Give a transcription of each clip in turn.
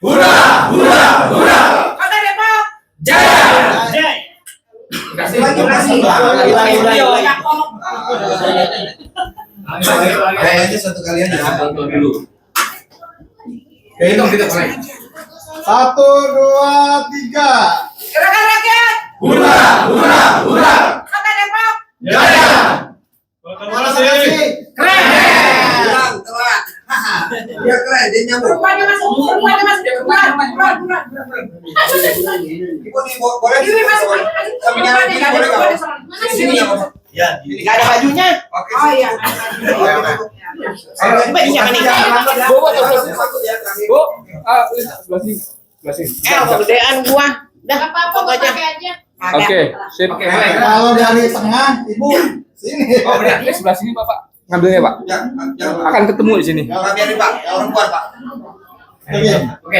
Hura, hura, hura. Kota Depok. Jaya. Jaya. Kasih lagi. Kayaknya satu kali aja. Dulu. Hitung kita mulai. 1, 2, 3. Gerakan rakyat. Hura, hura, hura. Kota Depok. Jaya. Terima kasih. Keren. Hilang telat. Dia keren, dia nyambung. Rupanya masuk. Buruan. Ibu nih boleh. Ini masuk. Sampingnya lagi boleh nggak? Sini ya, Pak. Ya, Nggak ada bajunya. Oke. Oh iya. Bajunya kan ini. Bu, sebelah sini. Kegedean gua. Dah Apa-apa pakai aja. Oke, sip. Kalau dari tengah, Ibu sini. Oh, benar. Di sebelah sini, Bapak. Ngambilnya, Pak. Akan ketemu di sini. Pak, biarin Pak, orang keluar Pak. Oke. Oke.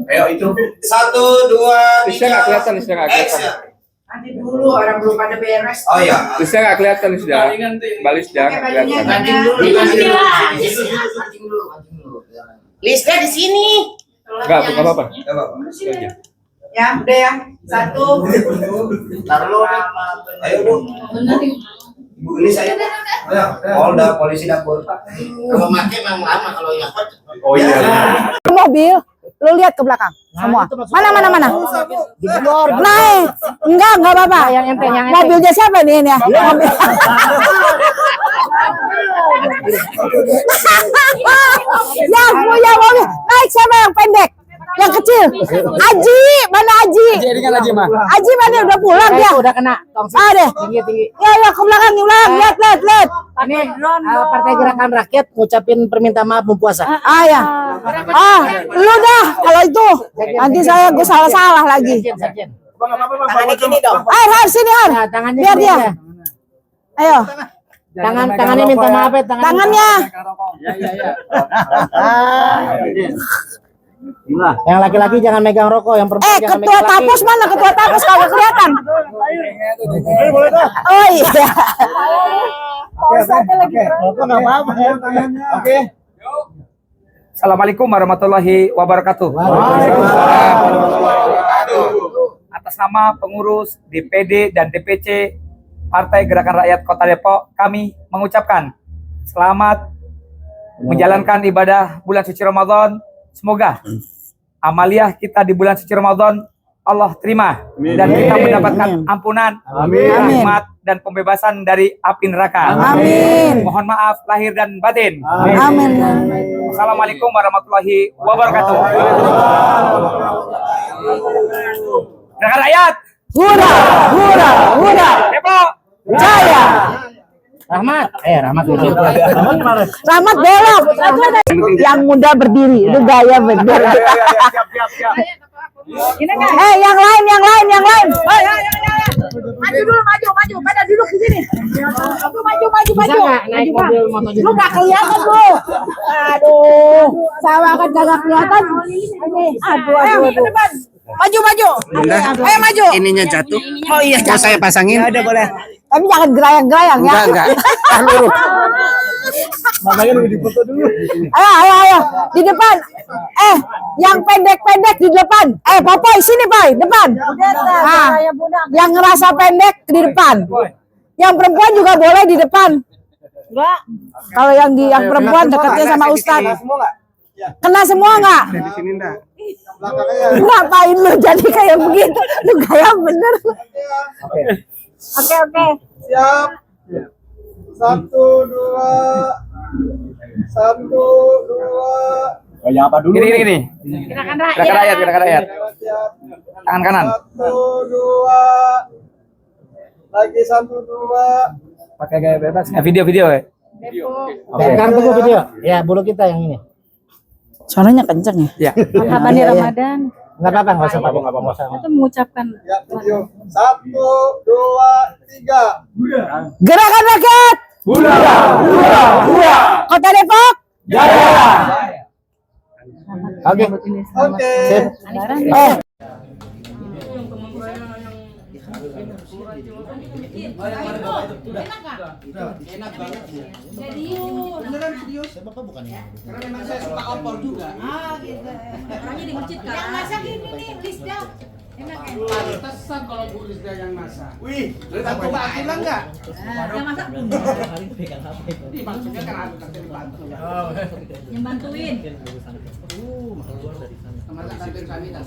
Ayo itu. 1, 2, 3. Lisnya nggak kelihatan, lisnya nggak kelihatan. Nanti dulu orang belum pada beres. Oh iya. Lisnya nggak kelihatan, sudah. Balis dah nggak kelihatan. Mancing dulu. Mancing dulu. Listnya di sini. Nggak apa-apa. Enggak apa-apa. Ya, udah ya. 1. Taruh. Ayo Bu. Ibu ini saya. Polda, polisi dapur. Kalau makin memang lama kalau yang Oh iya. Mobil, lu lihat ke belakang semua. Mana. Naik. Enggak apa-apa. Mobilnya siapa nih ini ya? Mobil. Ya, punya mobil. Naik siapa yang pendek? Yang kecil. Aji, mana Aji? Jadi kan aja, mah. Aji mana udah pulang dia? Udah kena tongsi Ada. tinggi. Ya, ke belakang. Lihat. Ini Partai Gerakan Rakyat ngucapin permintaan maaf berpuasa. Ya. Lu dah kalau itu. Nanti gue salah lagi. Sekjen. tangannya gini dong. Har sini Har. Nah, tangannya Biar gini dia. aja. Ayo. Tangannya minta maaf ya, Tangannya. Yang laki-laki jangan megang rokok, yang perempuan jangan Ketua megang laki. Tapus mana? Ketua Tapus kagak kelihatan. Oh iya. Oke. Assalamualaikum warahmatullahi wabarakatuh. Atas nama pengurus DPD dan DPC Partai Gerakan Rakyat Kota Depok, kami mengucapkan selamat menjalankan ibadah bulan suci Ramadan. Semoga amaliah kita di bulan suci Ramadan Allah terima dan kita mendapatkan ampunan, rahmat dan pembebasan dari api neraka. Amin. Mohon maaf lahir dan batin. Amin. Assalamualaikum warahmatullahi wabarakatuh. Gerakan rakyat Hura. Depok Jaya. Rahmat Selamat belok. Yang muda berdiri. Itu gaya bener. Yang lain. Maju dulu, maju. Pada duduk di sini. Maju. Bisa nggak naik mobil motor Lu gak kelihatan lu. Aduh. Sama kan kagak kelihatan. Aduh. Maju. Ayo maju. ininya jatuh. Oh iya. Mau saya pasangin? Ada boleh. Tapi jangan gerayang-gerayang ya. Enggak. Makanya lu dipoto dulu. Ayo. Di depan. Yang pendek-pendek di depan. Popoy sini, Boy. Depan. Yang ngerasa pendek di depan. Yang perempuan juga boleh di depan. Enggak. Kalau yang perempuan dekatnya sama Ustadz. Kena semua enggak? Di sini enggak. Ngapain lu jadi kayak begitu? Lu gaya bener. Oke. Siap. 1, 2. Kayak apa dulu? Gini. Gerakan rakyat. Tangan kanan. 1, 2. Lagi 1, 2. Pakai gaya bebas. Video ya. Sekarang tunggu video. Ya, bulu kita yang ini. Suaranya kenceng ya? Ya. Kapan Ramadan? Enggak apa-apa, enggak usah apa-apa. Itu mengucapkan Ya, video. 1, 2, 3. Gerakan rakyat. Hura. Kota Depok. Jaya. Oke. Oke. Sip. Eh. Enak banget ya. Beneran serius. Saya bapak bukan ya. Karena memang saya suka opor juga. Gitu. Orangnya di masjid kan. Yang masak ini nih, Lisda. Enak ya? Pantesan kalau Bu Rizda yang masak. Wih, lihat Mbak Akila enggak? Yang masak Ini maksudnya kan aku kasih dibantu. yang bantuin. Masak kantin Sanitas.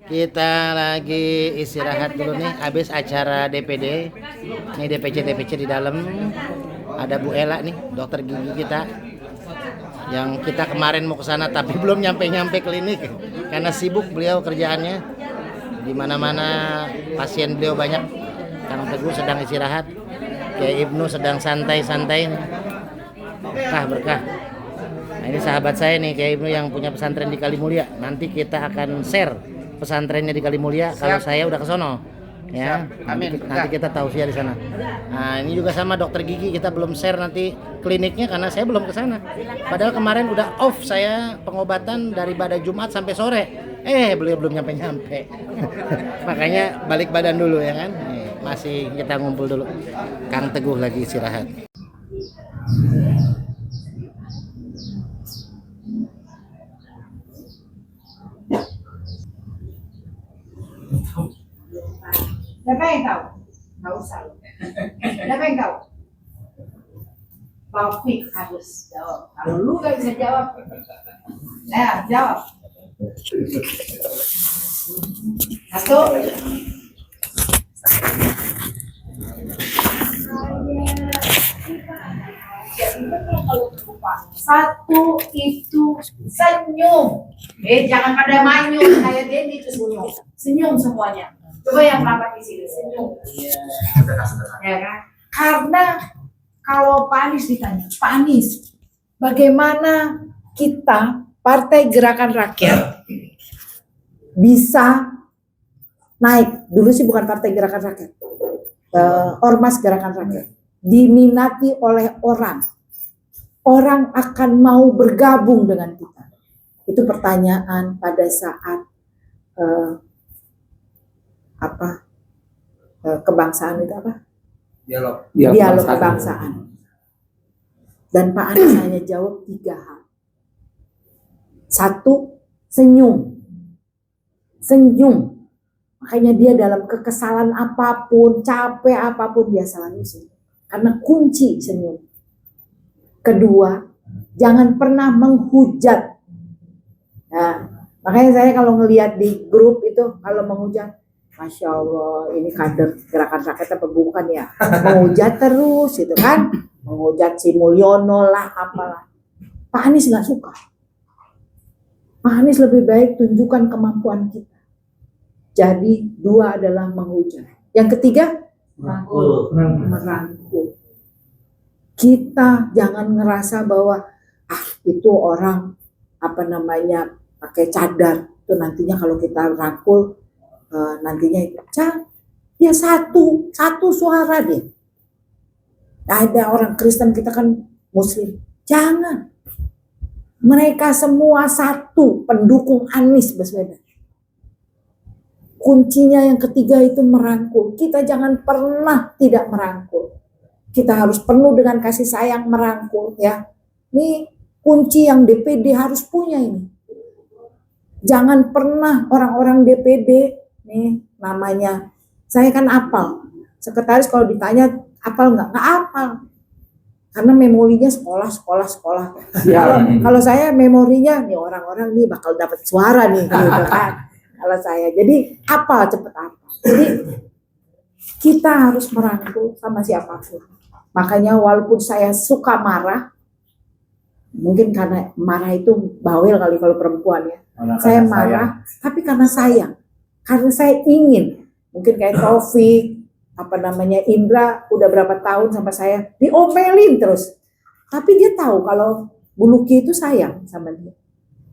Kita lagi istirahat dulu nih habis acara DPD. Nih DPC di dalam. Ada Bu Ela nih, dokter gigi kita. Yang kita kemarin mau ke sana tapi belum nyampe klinik karena sibuk beliau kerjaannya. Di mana-mana pasien beliau banyak. Kang Teguh sedang istirahat. Kiai Ibnu sedang santai-santai. Berkah. Nah, ini sahabat saya nih Kiai Ibnu yang punya pesantren di Kalimulia. Nanti kita akan share pesantrennya di Kalimulia kalau saya udah ke sono. Ya, nanti kita tausiah di sana. Nah, ini juga sama dokter gigi kita belum share nanti kliniknya karena saya belum ke sana. Padahal kemarin udah off saya pengobatan dari pada Jumat sampai sore. Beliau belum nyampe. Makanya balik badan dulu ya kan. Masih kita ngumpul dulu. Kang Teguh lagi istirahat. Siapa yang tahu? Nggak usah. Siapa yang tahu? Taufik harus jawab. Kalau lu nggak bisa jawab, jawab. Satu. Satu itu senyum. Jangan pada manyun kayak Denny itu senyum. Senyum semuanya. Coba yang rapat di sini senyum. Ya kan? Karena kalau Pak Anies ditanya, Pak Anies, bagaimana kita Partai Gerakan Rakyat bisa naik? Dulu sih bukan Partai Gerakan Rakyat, Ormas Gerakan Rakyat, diminati oleh orang. Orang akan mau bergabung dengan kita. Itu pertanyaan pada saat kebangsaan itu apa? Dialog kebangsaan. Dan Pak Anies hanya jawab 3 hal. 1, senyum. Makanya dia dalam kekesalan apapun, capek apapun dia selalu senyum. Karena kunci senyum. Kedua, jangan pernah menghujat. Nah, makanya saya kalau ngelihat di grup itu kalau menghujat, Masya Allah, ini kader Gerakan Rakyat apa bukan ya? Menghujat terus gitu kan? Menghujat si Mulyono lah, apalah. Pak Anies nggak suka. Pak Anies lebih baik tunjukkan kemampuan kita. Jadi 2 adalah menghujat. Yang ketiga, merangkul. Kita jangan ngerasa bahwa itu orang pakai cadar. Itu nantinya kalau kita rangkul nantinya itu dia satu suara dia. Ada orang Kristen kita kan Muslim, jangan. Mereka semua satu pendukung Anies Baswedan. Kuncinya yang ketiga itu merangkul. Kita jangan pernah tidak merangkul. Kita harus penuh dengan kasih sayang merangkul ya. Ini kunci yang DPD harus punya ini. Jangan pernah orang-orang DPD nih namanya, saya kan apal. Sekretaris kalau ditanya apal nggak apal. Karena memorinya sekolah. Kalau saya memorinya nih orang-orang nih bakal dapat suara nih gitu kan. Kalau saya jadi apal cepet apal. Jadi kita harus merangkul sama siapapun. Makanya walaupun saya suka marah, mungkin karena marah itu bawel kali kalau perempuan ya. Saya marah, tapi karena sayang. Karena saya ingin, mungkin kayak Taufik, Indra, udah berapa tahun sama saya, diomelin terus. Tapi dia tahu kalau Bu Luki itu sayang sama dia.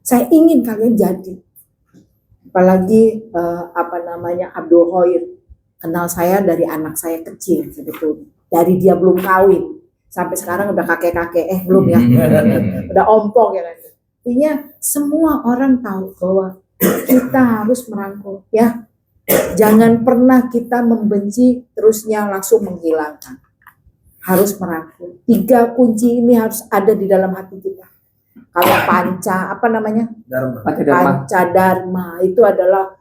Saya ingin kalian jadi. Apalagi Abdul Khoir, kenal saya dari anak saya kecil sebetulnya. Dari dia belum kawin, sampai sekarang udah belum ya. Udah ompong ya kan. Artinya semua orang tahu bahwa kita harus merangkul ya. Jangan pernah kita membenci terusnya langsung menghilangkan. Harus merangkul. 3 kunci ini harus ada di dalam hati kita. Kalau apa namanya? Panca Dharma itu adalah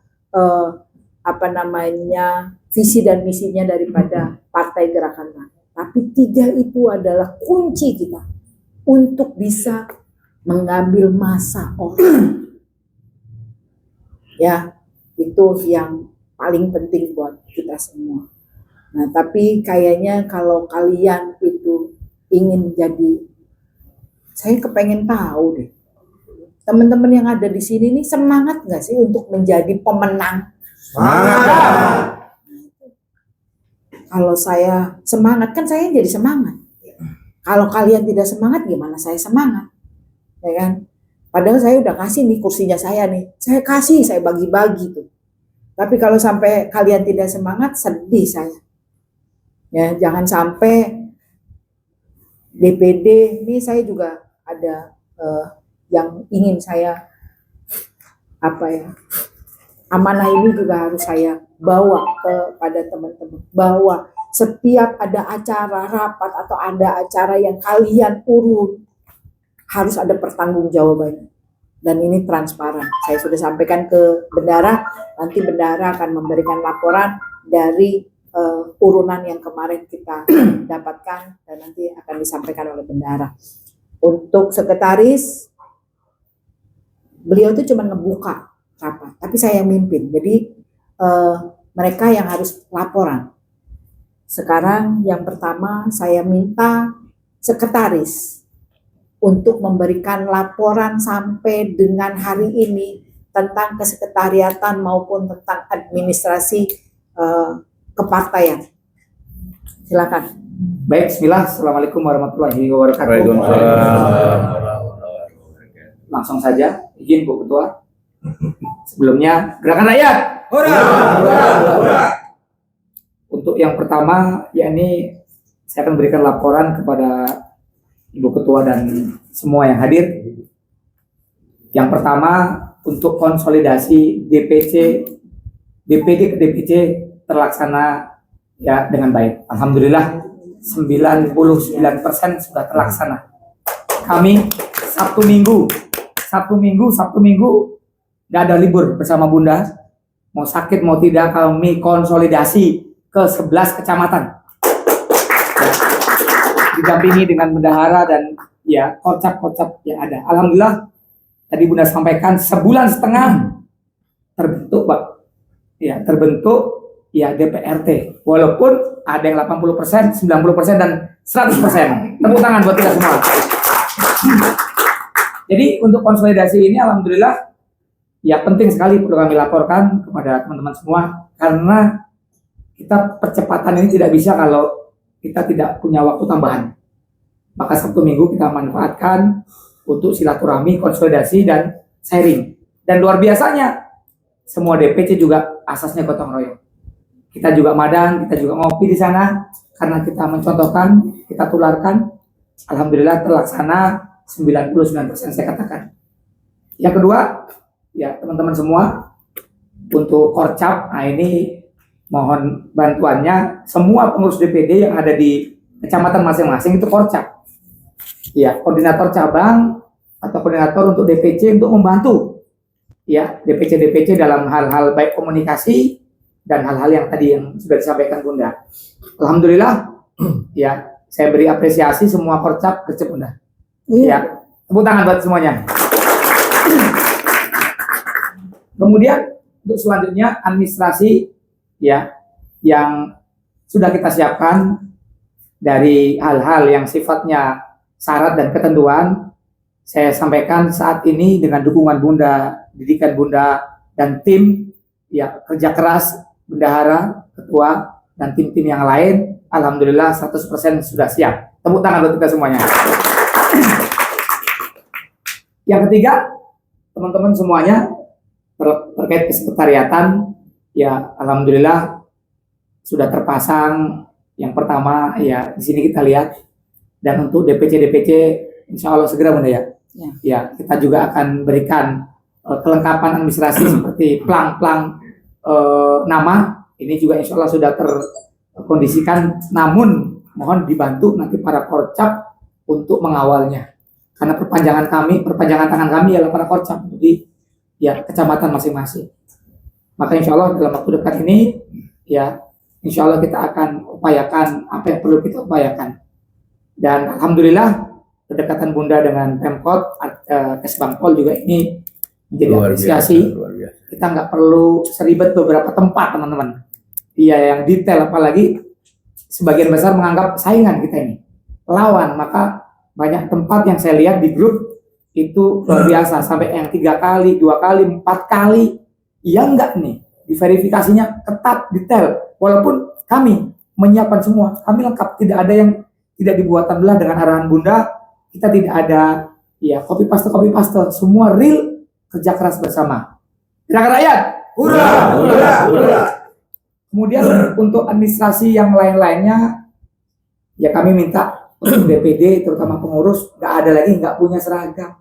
visi dan misinya daripada Partai Gerakan Rakyat. Tapi 3 itu adalah kunci kita untuk bisa mengambil masa orang. Ya, itu yang paling penting buat kita semua. Nah, tapi kayaknya kalau kalian itu ingin jadi, saya kepengen tahu deh, teman-teman yang ada di sini nih semangat nggak sih untuk menjadi pemenang? Semangat. Kalau saya semangat, kan saya jadi semangat. Kalau kalian tidak semangat, gimana saya semangat? Ya kan? Padahal saya udah kasih nih kursinya saya nih. Saya kasih, saya bagi-bagi tuh. Tapi kalau sampai kalian tidak semangat, sedih saya. Ya, jangan sampai DPD, ini saya juga ada yang ingin saya amanah ini juga harus saya bawa kepada teman-teman, bahwa setiap ada acara rapat atau ada acara yang kalian urus harus ada pertanggungjawabannya, dan ini transparan. Saya sudah sampaikan ke bendara, nanti bendara akan memberikan laporan dari urunan yang kemarin kita dapatkan dan nanti akan disampaikan oleh bendara. Untuk sekretaris, beliau itu cuma ngebuka rapat, tapi saya yang mimpin. Jadi mereka yang harus laporan. Sekarang yang pertama saya minta sekretaris untuk memberikan laporan sampai dengan hari ini tentang kesekretariatan maupun tentang administrasi kepartaian. Silakan. Baik, bismillah. Assalamualaikum warahmatullahi wabarakatuh. Langsung saja, izin Bu Ketua. Sebelumnya, Gerakan Rakyat. Untuk yang pertama, yakni saya akan berikan laporan kepada Ibu Ketua dan semua yang hadir. Yang pertama, untuk konsolidasi DPD ke DPC terlaksana ya dengan baik. Alhamdulillah 99% sudah terlaksana. Kami Sabtu Minggu nggak ada libur bersama Bunda. Mau sakit mau tidak, kami konsolidasi ke 11 kecamatan. Didampingi dengan bendahara dan ya kocap-kocap yang ada. Alhamdulillah tadi Bunda sampaikan sebulan setengah terbentuk, Pak. Ya, terbentuk ya DPRT. Walaupun ada yang 80%, 90% dan 100%. Tepuk tangan buat kita semua. Jadi untuk konsolidasi ini alhamdulillah ya penting sekali perlu kami laporkan kepada teman-teman semua, karena kita percepatan ini tidak bisa kalau kita tidak punya waktu tambahan. Maka Sabtu Minggu kita manfaatkan untuk silaturahmi, konsolidasi, dan sharing. Dan luar biasanya, semua DPC juga asasnya gotong royong. Kita juga madang, kita juga ngopi di sana, karena kita mencontohkan, kita tularkan. Alhamdulillah terlaksana 99% saya katakan. Yang kedua, ya teman-teman semua, untuk Korcap, nah ini mohon bantuannya, semua pengurus DPD yang ada di kecamatan masing-masing itu Korcap. Ya, koordinator cabang atau koordinator untuk DPC untuk membantu ya DPC dalam hal-hal baik komunikasi dan hal-hal yang tadi yang sudah disampaikan Bunda. Alhamdulillah ya, saya beri apresiasi semua Korcap kerja Bunda. Ya, tepuk tangan buat semuanya. Kemudian untuk selanjutnya administrasi ya yang sudah kita siapkan dari hal-hal yang sifatnya syarat dan ketentuan, saya sampaikan saat ini dengan dukungan Bunda, didikan Bunda dan tim ya kerja keras bendahara, ketua dan tim-tim yang lain, alhamdulillah 100% sudah siap. Tepuk tangan buat kita semuanya. Yang ketiga, teman-teman semuanya terkait kesekretariatan ya alhamdulillah sudah terpasang. Yang pertama ya di sini kita lihat. Dan untuk DPC insya Allah segera Bunda ya. Ya kita juga akan berikan kelengkapan administrasi seperti plang-plang nama, ini juga insya Allah sudah terkondisikan, namun mohon dibantu nanti para korcap untuk mengawalnya, karena perpanjangan tangan kami adalah para korcap di ya kecamatan masing-masing. Maka insya Allah dalam waktu dekat ini ya insya Allah kita akan upayakan apa yang perlu kita upayakan. Dan alhamdulillah kedekatan Bunda dengan Pemkot, Kesbangpol juga ini menjadi apresiasi. Kita nggak perlu seribet beberapa tempat, teman-teman. Iya, yang detail, apalagi sebagian besar menganggap saingan kita ini, lawan. Maka banyak tempat yang saya lihat di grup itu luar biasa, sampai yang 3 kali, 2 kali, 4 kali. Ya enggak nih, diverifikasinya ketat, detail. Walaupun kami menyiapkan semua, kami lengkap, tidak ada yang tidak dibuatan belah dengan arahan Bunda. Kita tidak ada ya copy paste, semua real, kerja keras bersama. Gerakan rakyat, Hurra, hurra, hurra. kemudian untuk administrasi yang lain-lainnya, ya kami minta untuk DPD, terutama pengurus, nggak punya seragam.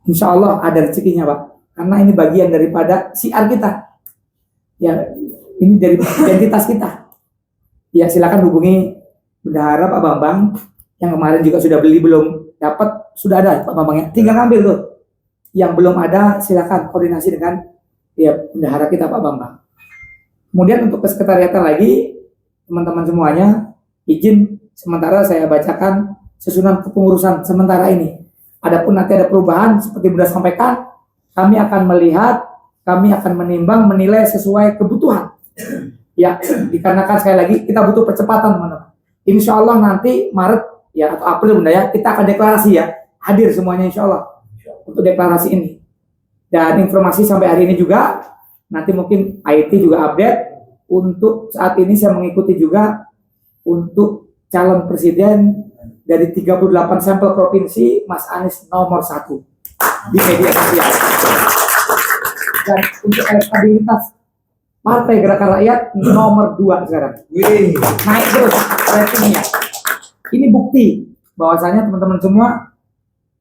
Insya Allah ada rezekinya, Pak. Karena ini bagian daripada siar kita. Ya, ini dari identitas kita. Ya, silakan hubungi Bendahara Pak Bambang, yang kemarin juga sudah beli, belum dapat, sudah ada Pak Bambangnya. Tinggal ngambil tuh. Yang belum ada, silakan koordinasi dengan ya bendahara kita Pak Bambang. Kemudian untuk kesekretariatan lagi, teman-teman semuanya, izin sementara saya bacakan susunan kepengurusan sementara ini. Adapun nanti ada perubahan seperti Bunda sampaikan, kami akan melihat, kami akan menimbang, menilai sesuai kebutuhan. Ya, dikarenakan sekali lagi kita butuh percepatan, teman-teman. Insya Allah nanti Maret ya atau April, Bunda ya, kita akan deklarasi ya, hadir semuanya insya Allah untuk deklarasi ini. Dan informasi sampai hari ini juga, nanti mungkin IT juga update. Untuk saat ini saya mengikuti juga untuk calon presiden dari 38 sampel provinsi, Mas Anies nomor 1 di media sosial. Dan untuk elektabilitas Partai Gerakan Rakyat nomor 2 sekarang. Wih. Naik terus ratingnya. Ini bukti bahwasanya teman-teman semua,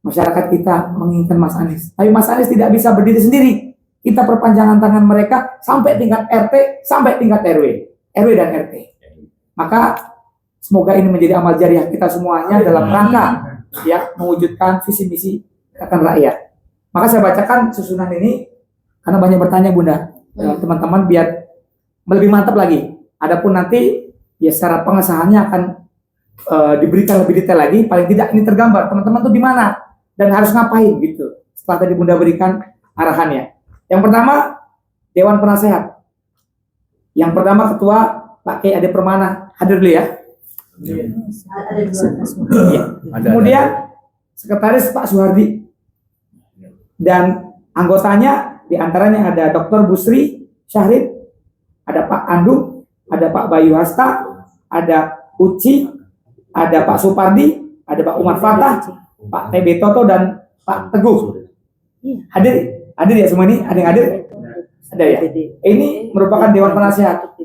masyarakat kita menginginkan Mas Anies. Tapi Mas Anies tidak bisa berdiri sendiri. Kita perpanjangan tangan mereka sampai tingkat RT, sampai tingkat RW dan RT. Maka semoga ini menjadi amal jariah kita semuanya dalam rangka ya mewujudkan visi misi Gerakan Rakyat. Maka saya bacakan susunan ini karena banyak bertanya Bunda, teman-teman, biar lebih mantap lagi. Adapun nanti ya secara pengesahannya akan diberikan lebih detail lagi. Paling tidak ini tergambar teman-teman tuh di mana dan harus ngapain gitu. Setelah tadi Bunda berikan arahannya. Yang pertama, Dewan Penasehat. Yang pertama Ketua Pak Kiai Ade Permana, hadir dulu ya. Iya. Kemudian Sekretaris Pak Suhardi. Dan anggotanya diantaranya ada Dr. Busri Syahrid, ada Pak Andung, ada Pak Bayu Hasta, ada Uci, ada Pak Supardi, ada Pak Umar Fatah, Pak TB Toto, dan Pak Teguh. Hadir ya semua ini? Ada yang hadir? Ada ya? Ini merupakan Dewan Penasehat.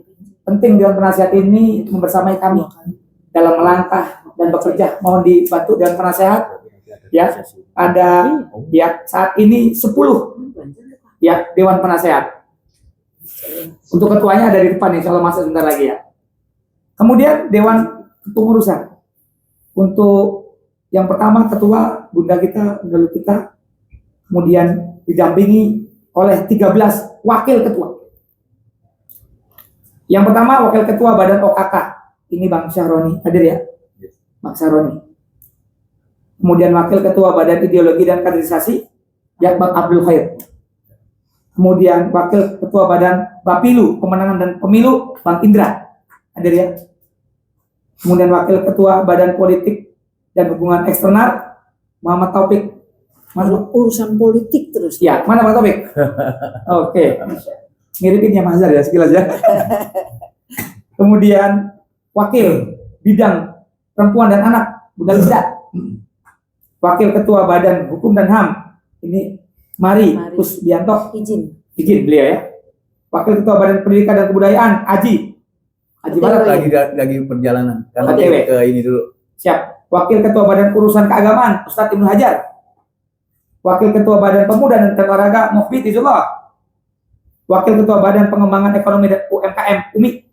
Penting Dewan Penasehat ini membersamai kami dalam melangkah dan bekerja. Mohon dibantu Dewan Penasehat. Ya, ada ya saat ini 10 ya Dewan Penasehat. Untuk ketuanya ada di depan, insya Allah masuk sebentar lagi ya. Kemudian Dewan Kepengurusan. Untuk yang pertama ketua Bunda kita, Bunda kita, kemudian didampingi oleh 13 wakil ketua. Yang pertama wakil ketua Badan OKK, ini Bang Syahroni, hadir ya, Bang Syahroni. Kemudian wakil ketua Badan Ideologi dan Kaderisasi, ya Bang Abdul Khair. Kemudian wakil ketua Badan Bapilu Pemenangan dan Pemilu, Bang Indra, hadir ya. Kemudian wakil ketua Badan Politik dan Hubungan Eksternal, Muhammad Taufik. Urusan politik terus. Ya, mana Pak Taufik? Oke. Ngiripin ya Mas Azhar ya, sekilas ya. Kemudian wakil bidang perempuan dan anak, Bunda Lisa. Wakil ketua Badan Hukum dan HAM, ini Mari Kusbianto. Izin beliau ya. Wakil ketua Badan Pendidikan dan Kebudayaan, Aji Barat. Lagi perjalanan. Karena OTW. ke ini dulu. Siap. Wakil ketua Badan Urusan Keagamaan, Ustadz Ibnu Hajar. Wakil Ketua Badan Pemuda dan Olahraga Mukhbit Izullah. Wakil Ketua Badan Pengembangan Ekonomi dan UMKM Umi.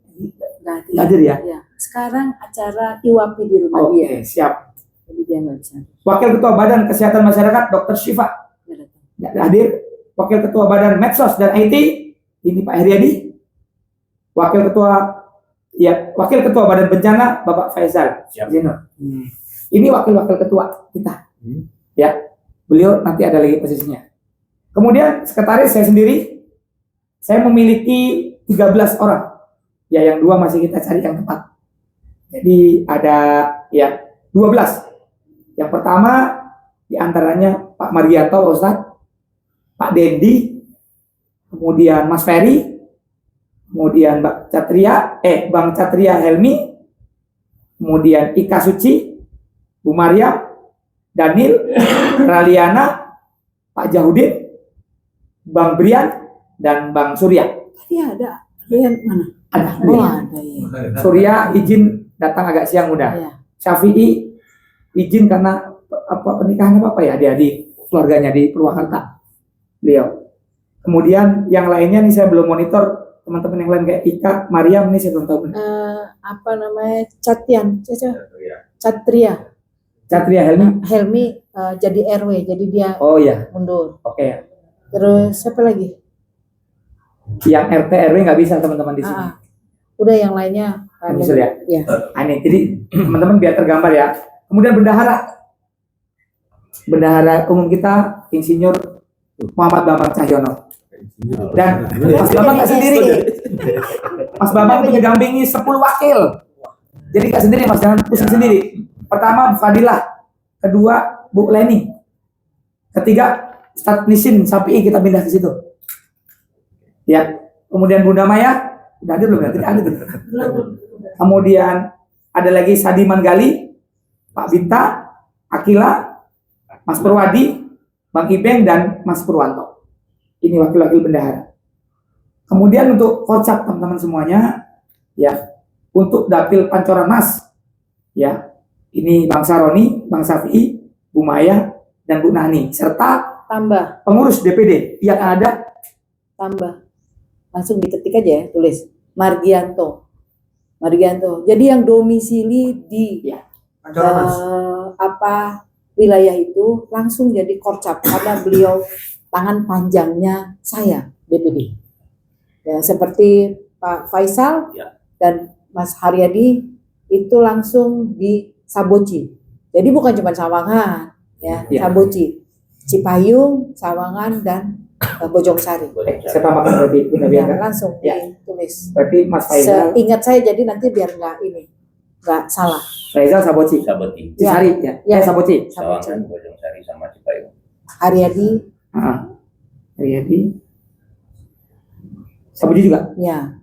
Hadir ya? Ya. Sekarang acara IWAPI di rumah Oke, dia. siap. Jadi dia nggak bisa. Wakil Ketua Badan Kesehatan Masyarakat Dr. Syifa. Nggak datang. Hadir. Wakil Ketua Badan Medsos dan IT. Ini Pak Heriadi. Wakil Ketua Badan Bencana Bapak Faisal Zainur. Ini wakil-wakil ketua kita. Ya. Beliau nanti ada lagi posisinya. Kemudian sekretaris saya sendiri, saya memiliki 13 orang. Ya, yang 2 masih kita cari yang tepat. Jadi ada ya 12. Yang pertama diantaranya Pak Margianto, Ustadz, Pak Dendi, kemudian Mas Ferry, kemudian Bang Catria Helmi, kemudian Ika Suci, Bu Maria, Daniel, Raliana, Pak Jahudin, Bang Brian, dan Bang Surya. Tadi ada. Brian mana? Ada. Oh, ada ya. Surya izin datang agak siang udah. Iya. Syafi'i izin karena pernikahan apa ya, adik-adik keluarganya di Purwakarta. Beliau. Kemudian yang lainnya nih saya belum monitor, teman-teman yang lain kayak Ika, Mariam nih saya belum tahu. Apa namanya? Catria Catria Helmi. Helmi jadi RW, jadi dia Oh iya. mundur. Oke. Terus siapa lagi? Yang RT RW nggak bisa teman-teman di sini. Udah yang lainnya. Bisa ya. Ya. Aneh. Jadi teman-teman biar tergambar ya. Kemudian bendahara umum kita Insinyur Muhammad Bambang Cahyono. Dan Mas Bambang nggak sendiri. Mas Bambang itu didampingi 10 wakil. Jadi nggak sendiri Mas, jangan pusing sendiri. Pertama Bu Fadilah, kedua Bu Leni, ketiga Ustadz Nisin Sapi, kita pindah ke situ. Ya, kemudian Bunda Maya, udah ada belum? Tidak ada. Kemudian ada lagi Sadiman Gali, Pak Binta, Akila, Mas Purwadi, Bang Ibeng, dan Mas Purwanto. Ini wakil-wakil bendahara. Kemudian untuk kocak teman-teman semuanya, ya, untuk dapil Pancoran Mas, ya, ini Bang Saroni, Bang Safi'i, Bu Maya, dan Bu Nani, serta Tambah. pengurus DPD yang ada. Tambah. Langsung diketik aja ya, tulis Margianto. Jadi yang domisili di wilayah itu langsung jadi korcap karena beliau tangan panjangnya saya DPD. Ya, seperti Pak Faisal dan Mas Haryadi itu langsung di Saboci. Jadi bukan cuma Sawangan, ya, Saboci, Cipayung, Sawangan, dan Bojongsari. Saya tambahkan lebih Ya, langsung ditulis. Berarti Mas Faisal, Ingat saya jadi nanti biar nggak salah. Faisal Saboci, Cisari, ya, Saboci, Sawangan, Bojongsari, sama Cipayung. Haryadi, Haryadi, Saboci juga. ya.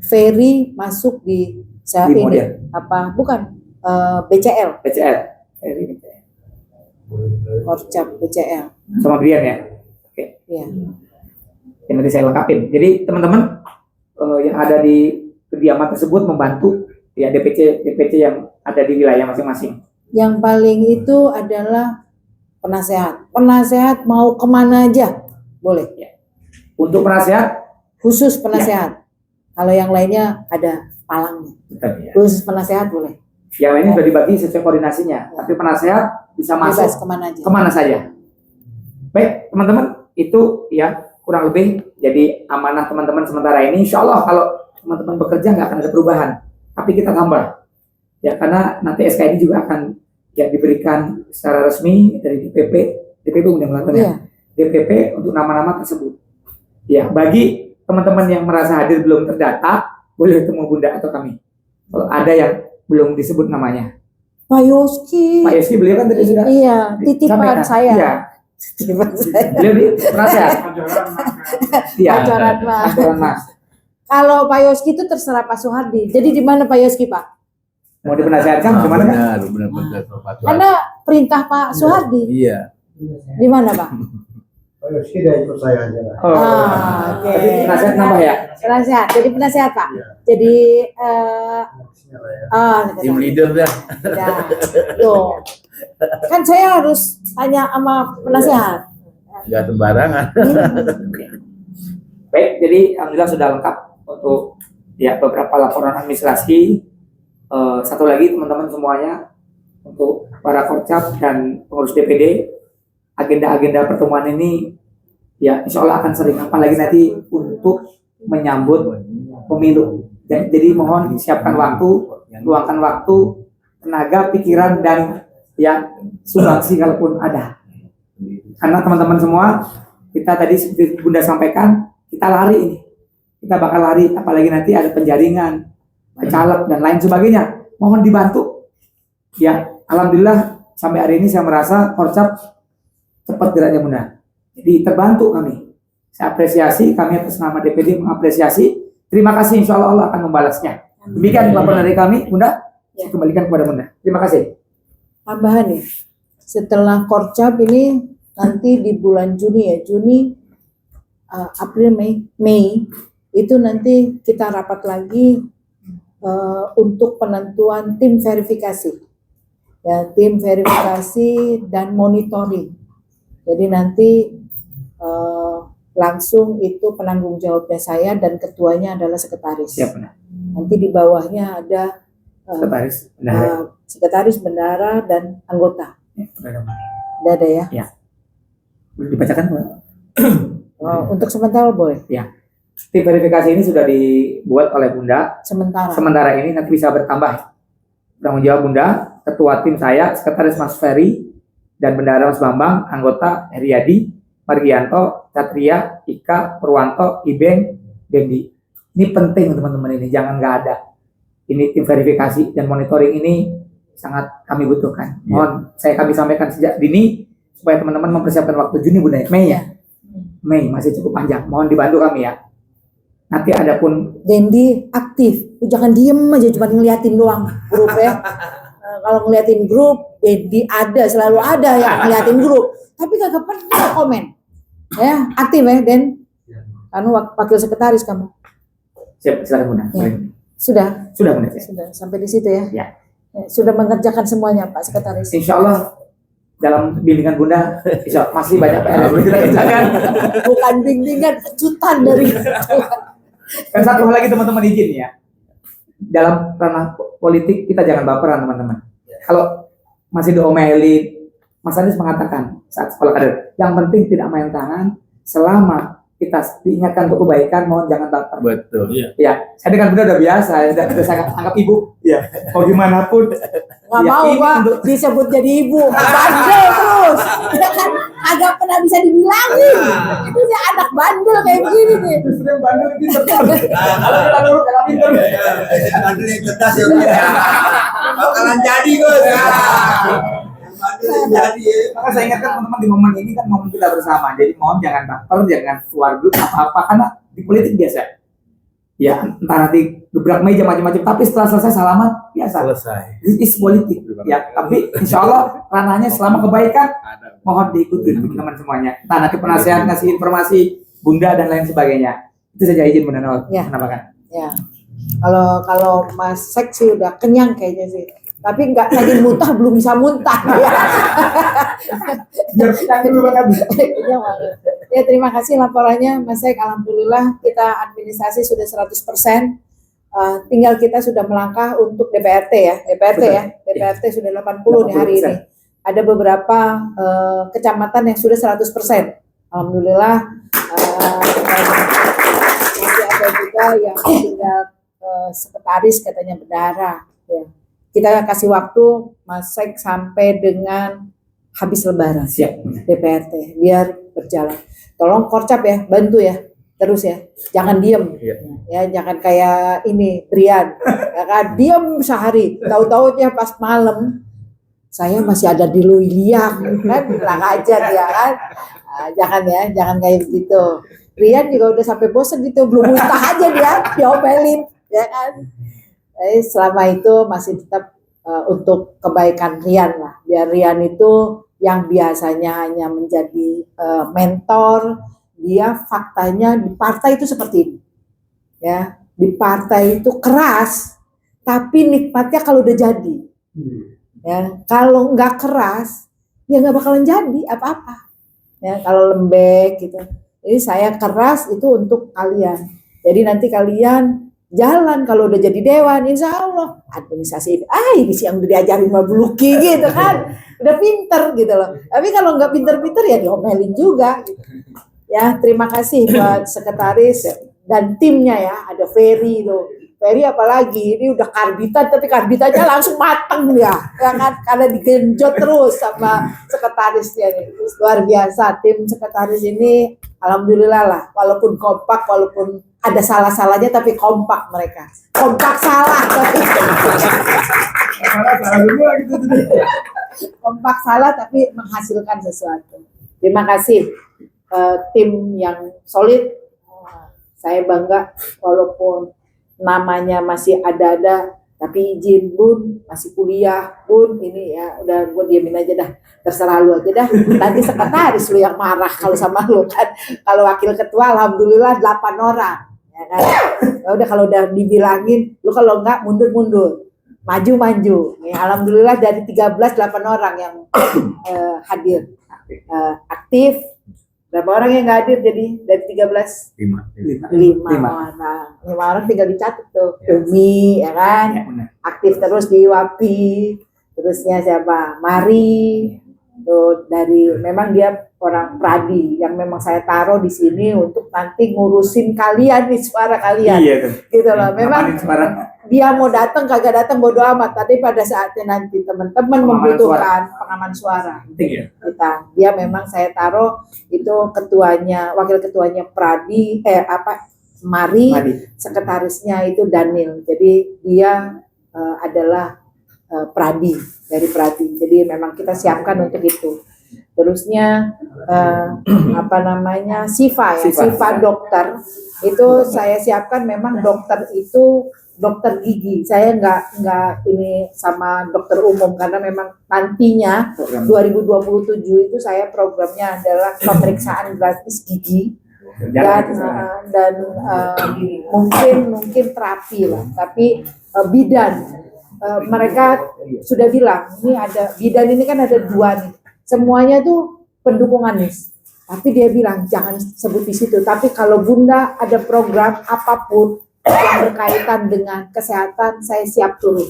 Ferry masuk di Di model. Bukan BCL, Korcap BCL. sama Brian ya. Oke. Ya. Yang nanti saya lengkapin. Jadi teman-teman yang ada di kediaman tersebut membantu ya DPC yang ada di wilayah masing-masing. Yang paling itu adalah penasehat. Penasehat mau kemana aja boleh. Ya. Untuk penasehat Khusus penasehat. Kalau yang lainnya ada palangnya. Khusus penasehat boleh. yang lainnya sudah dibagi sesuai koordinasinya. Tapi penasehat bisa masuk Bebas kemana saja. Baik teman-teman, itu ya kurang lebih jadi amanah teman-teman sementara ini. Insya Allah kalau teman-teman bekerja nggak akan ada perubahan, tapi kita tambah ya, karena nanti SK ini juga akan ya diberikan secara resmi dari DPP udah melakukan ya, DPP untuk nama-nama tersebut. Ya, bagi teman-teman yang merasa hadir belum terdata, boleh ketemu Bunda atau kami. Kalau ada yang belum disebut namanya. Pak Yoski. Pak Yoski beliau kan tadi sudah. Iya, titipan saya. Iya. Titipan saya. Beliau di penasehat. Iya. Pancoran Mas. Pancoran Mas. Kalau Pak Yoski itu terserah Pak Soehardi. Jadi di mana Pak Yoski, Pak? Mau dipenasehatkan gimana kan? Benar. Karena perintah Pak Soehardi. Iya. Di mana, Pak? Pak Yoski udah ikut saya aja lah. Oh. Oke. Tapi penasehat nambah ya? Penasehat. Jadi penasehat, Pak. Jadi Tim leader dah. ya. Tuh. Kan saya harus tanya sama penasehat. Nggak sembarangan. Baik, jadi alhamdulillah sudah lengkap untuk ya beberapa laporan administrasi. Satu lagi teman-teman semuanya, untuk para korcap dan pengurus DPD, agenda-agenda pertemuan ini ya insya Allah akan sering, apalagi nanti untuk menyambut pemilu. Jadi mohon siapkan waktu, luangkan waktu, tenaga, pikiran, dan ya sumbangsi kalaupun ada. Karena teman-teman semua, kita tadi seperti Bunda sampaikan, kita lari ini. Kita bakal lari, apalagi nanti ada penjaringan, caleg, dan lain sebagainya. Mohon dibantu. Ya, alhamdulillah sampai hari ini saya merasa korcap cepat geraknya Bunda. Jadi terbantu kami. Saya apresiasi, kami atas nama DPD mengapresiasi. Terima kasih, insya Allah Allah akan membalasnya. Demikian laporan dari kami, Bunda. Saya kembalikan kepada Bunda. Terima kasih. Tambahan nih, setelah korcap ini nanti di bulan Juni ya, April, Mei itu nanti kita rapat lagi untuk penentuan tim verifikasi, ya, tim verifikasi dan monitoring. Jadi nanti langsung itu penanggung jawabnya saya dan ketuanya adalah sekretaris. Siap, Bunda. Nanti di bawahnya ada sekretaris, bendahara, dan anggota. Udah ada ya? Ya. Boleh dibacakan, Bunda? Untuk sementara boleh. Ya. Tim verifikasi ini sudah dibuat oleh Bunda. Sementara ini nanti bisa bertambah. Tanggung jawab Bunda, ketua tim saya, sekretaris Mas Ferry, dan bendahara Mas Bambang, anggota Heriadi, Margianto, Satria, Ika, Purwanto, Ibeng, Dendi. Ini penting teman-teman ini, jangan nggak ada. Ini tim verifikasi dan monitoring ini sangat kami butuhkan. Mohon kami sampaikan sejak dini supaya teman-teman mempersiapkan waktu Juni, Bunda. Mei ya? Mei masih cukup panjang. Mohon dibantu kami ya. Nanti ada pun Dendi aktif, jangan diem aja cuma ngeliatin doang grup ya. Kalau ngeliatin grup, Dendi selalu ada yang ngeliatin grup, tapi kagak pernah komen. Ya, aktif ya, Den. Anu wakil sekretaris kamu. Siap, silakan Bunda. Ya. Sudah Bunda. Sudah sampai di situ ya. Ya. Sudah mengerjakan semuanya Pak Sekretaris. Insya Allah dalam bimbingan Bunda, insya Allah masih banyak PR yang perlu kita kerjakan. Bukan bimbingan, kejutan dari Dan satu hal lagi teman-teman izin ya, dalam ranah politik kita jangan baperan teman-teman. Kalau masih diomelin, Mas Anies mengatakan saat sekolah kader, yang penting tidak main tangan, selama kita diingatkan untuk kebaikan, mohon jangan baper. Betul. Ya, saya dengan Bunda udah biasa, udah saya anggap ibu. Ya, mau gimana pun. nggak Ya, mau ini Pak untuk- disebut jadi ibu, bandel terus. Ya kan agak pernah bisa dibilangin. Itu sih anak bandel kayak begini nih. Justru yang bandel pinter. Kalau kita nurut kalau pinter. Bandel yang cerdas ya Gus. Bakalan jadi Gus. Bandel yang jadi ya. Maka saya ingatkan teman-teman di momen ini kan momen kita bersama. Jadi mohon jangan baper, jangan keluar grup apa-apa karena di politik biasa. Ya, entah nanti gebrak meja macam-macam, tapi setelah selesai salaman biasa. Selesai. This is politik. Ya, tapi insya Allah ranahnya selama kebaikan mohon diikuti teman-teman semuanya. Entah nanti penasehat ngasih informasi Bunda dan lain sebagainya. Itu saja izin Bunda Ya. menambahkan. Ya. Kalau Mas Sek sih udah kenyang kayaknya sih. Tapi nggak lagi muntah, belum bisa muntah ya. Biar kita dulu banget. Ya, terima kasih laporannya Mas Sek. Alhamdulillah kita administrasi sudah 100%. Tinggal kita sudah melangkah untuk DPRT ya. DPRT sudah 80 nih hari ini. Ada beberapa kecamatan yang sudah 100%. Alhamdulillah. Masih ada juga yang tinggal sekretaris katanya bendahara. Ya. Kita kasih waktu Mas Sek sampai dengan habis Lebaran. Siap. DPRT biar berjalan. Tolong Korcap ya, bantu ya. Terus ya, jangan diem. Ya, jangan kayak ini Brian. Ya kan, diem sehari. Tahu-taunya pas malam saya masih ada di Luiliang kan, bilang aja dia kan. Nah, jangan kayak begitu. Brian juga udah sampai bosen gitu, belum muntah aja dia, diomelin, ya kan. Selama itu masih tetap untuk kebaikan Rian lah. Biar Rian itu yang biasanya hanya menjadi mentor, dia faktanya di partai itu seperti ini. Ya, di partai itu keras, tapi nikmatnya kalau udah jadi. Ya, kalau nggak keras, ya nggak bakalan jadi apa-apa. Ya, kalau lembek gitu. Jadi saya keras itu untuk kalian. Jadi nanti kalian jalan kalau udah jadi dewan, insya Allah administrasi ini sih yang udah diajarin sama Bu Luki gitu kan, udah pinter gitu loh. Tapi kalau nggak pinter-pinter ya diomelin juga. Gitu. Ya terima kasih buat sekretaris dan timnya ya, ada Ferry loh. Ferry apalagi ini udah karbitan tapi karbitannya langsung mateng ya kan, karena digenjot terus sama sekretarisnya nih. Luar biasa tim sekretaris ini, alhamdulillah lah, walaupun kompak, walaupun ada salah-salahnya tapi kompak mereka. Kompak salah tapi kompak salah tapi menghasilkan sesuatu. Terima kasih tim yang solid. Saya bangga walaupun namanya masih ada-ada, tapi izin Bun, masih kuliah Bun, ini ya udah gue diemin aja dah, terserah lu aja dah, nanti sekretaris lu yang marah kalau sama lu kan. Kalau wakil ketua alhamdulillah 8 orang ya kan. Ya udah kalau udah dibilangin lu kalau enggak mundur-mundur, maju-maju ya, alhamdulillah dari 13 8 orang yang hadir aktif. Berapa orang yang nggak hadir jadi dari 13? 5 orang. 5 orang tinggal dicatat tuh. Umi ya kan, aktif terus di WAPI. Terusnya siapa? Mari. Tuh dari memang dia orang Pradi yang memang saya taruh di sini untuk nanti ngurusin kalian nih, suara kalian. Iya, gitu loh. Memang dia mau datang kagak datang bodo amat. Tapi pada saatnya nanti teman-teman membutuhkan pengaman suara. Kita, dia memang saya taruh itu ketuanya, wakil ketuanya Pradi, Mari, sekretarisnya itu Daniel. Jadi dia adalah Pradi, dari Pradi. Jadi memang kita siapkan untuk itu. Terusnya Siva ya, Siva dokter. Itu saya siapkan memang dokter itu dokter gigi. Saya nggak ini sama dokter umum karena memang nantinya 2027 itu saya programnya adalah pemeriksaan gratis gigi dan mungkin terapi lah. Tapi bidan mereka sudah bilang ini ada bidan ini kan ada 2 nih. Semuanya tuh pendukung Anies. Tapi dia bilang jangan sebut di situ. Tapi kalau Bunda ada program apapun yang berkaitan dengan kesehatan, saya siap turun.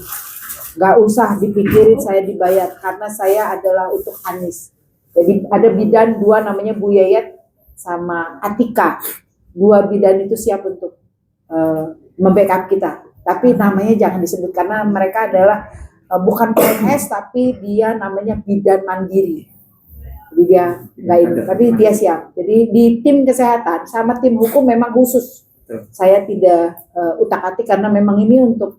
Gak usah dipikirin saya dibayar karena saya adalah untuk Anies. Jadi ada bidan 2 namanya Bu Yayat sama Atika. 2 bidan itu siap untuk membackup kita. Tapi namanya jangan disebut karena mereka adalah bukan PNS tapi dia namanya bidan mandiri. Jadi dia nggak ini, tapi dia siap. Jadi di tim kesehatan sama tim hukum memang khusus. Saya tidak utak-atik karena memang ini untuk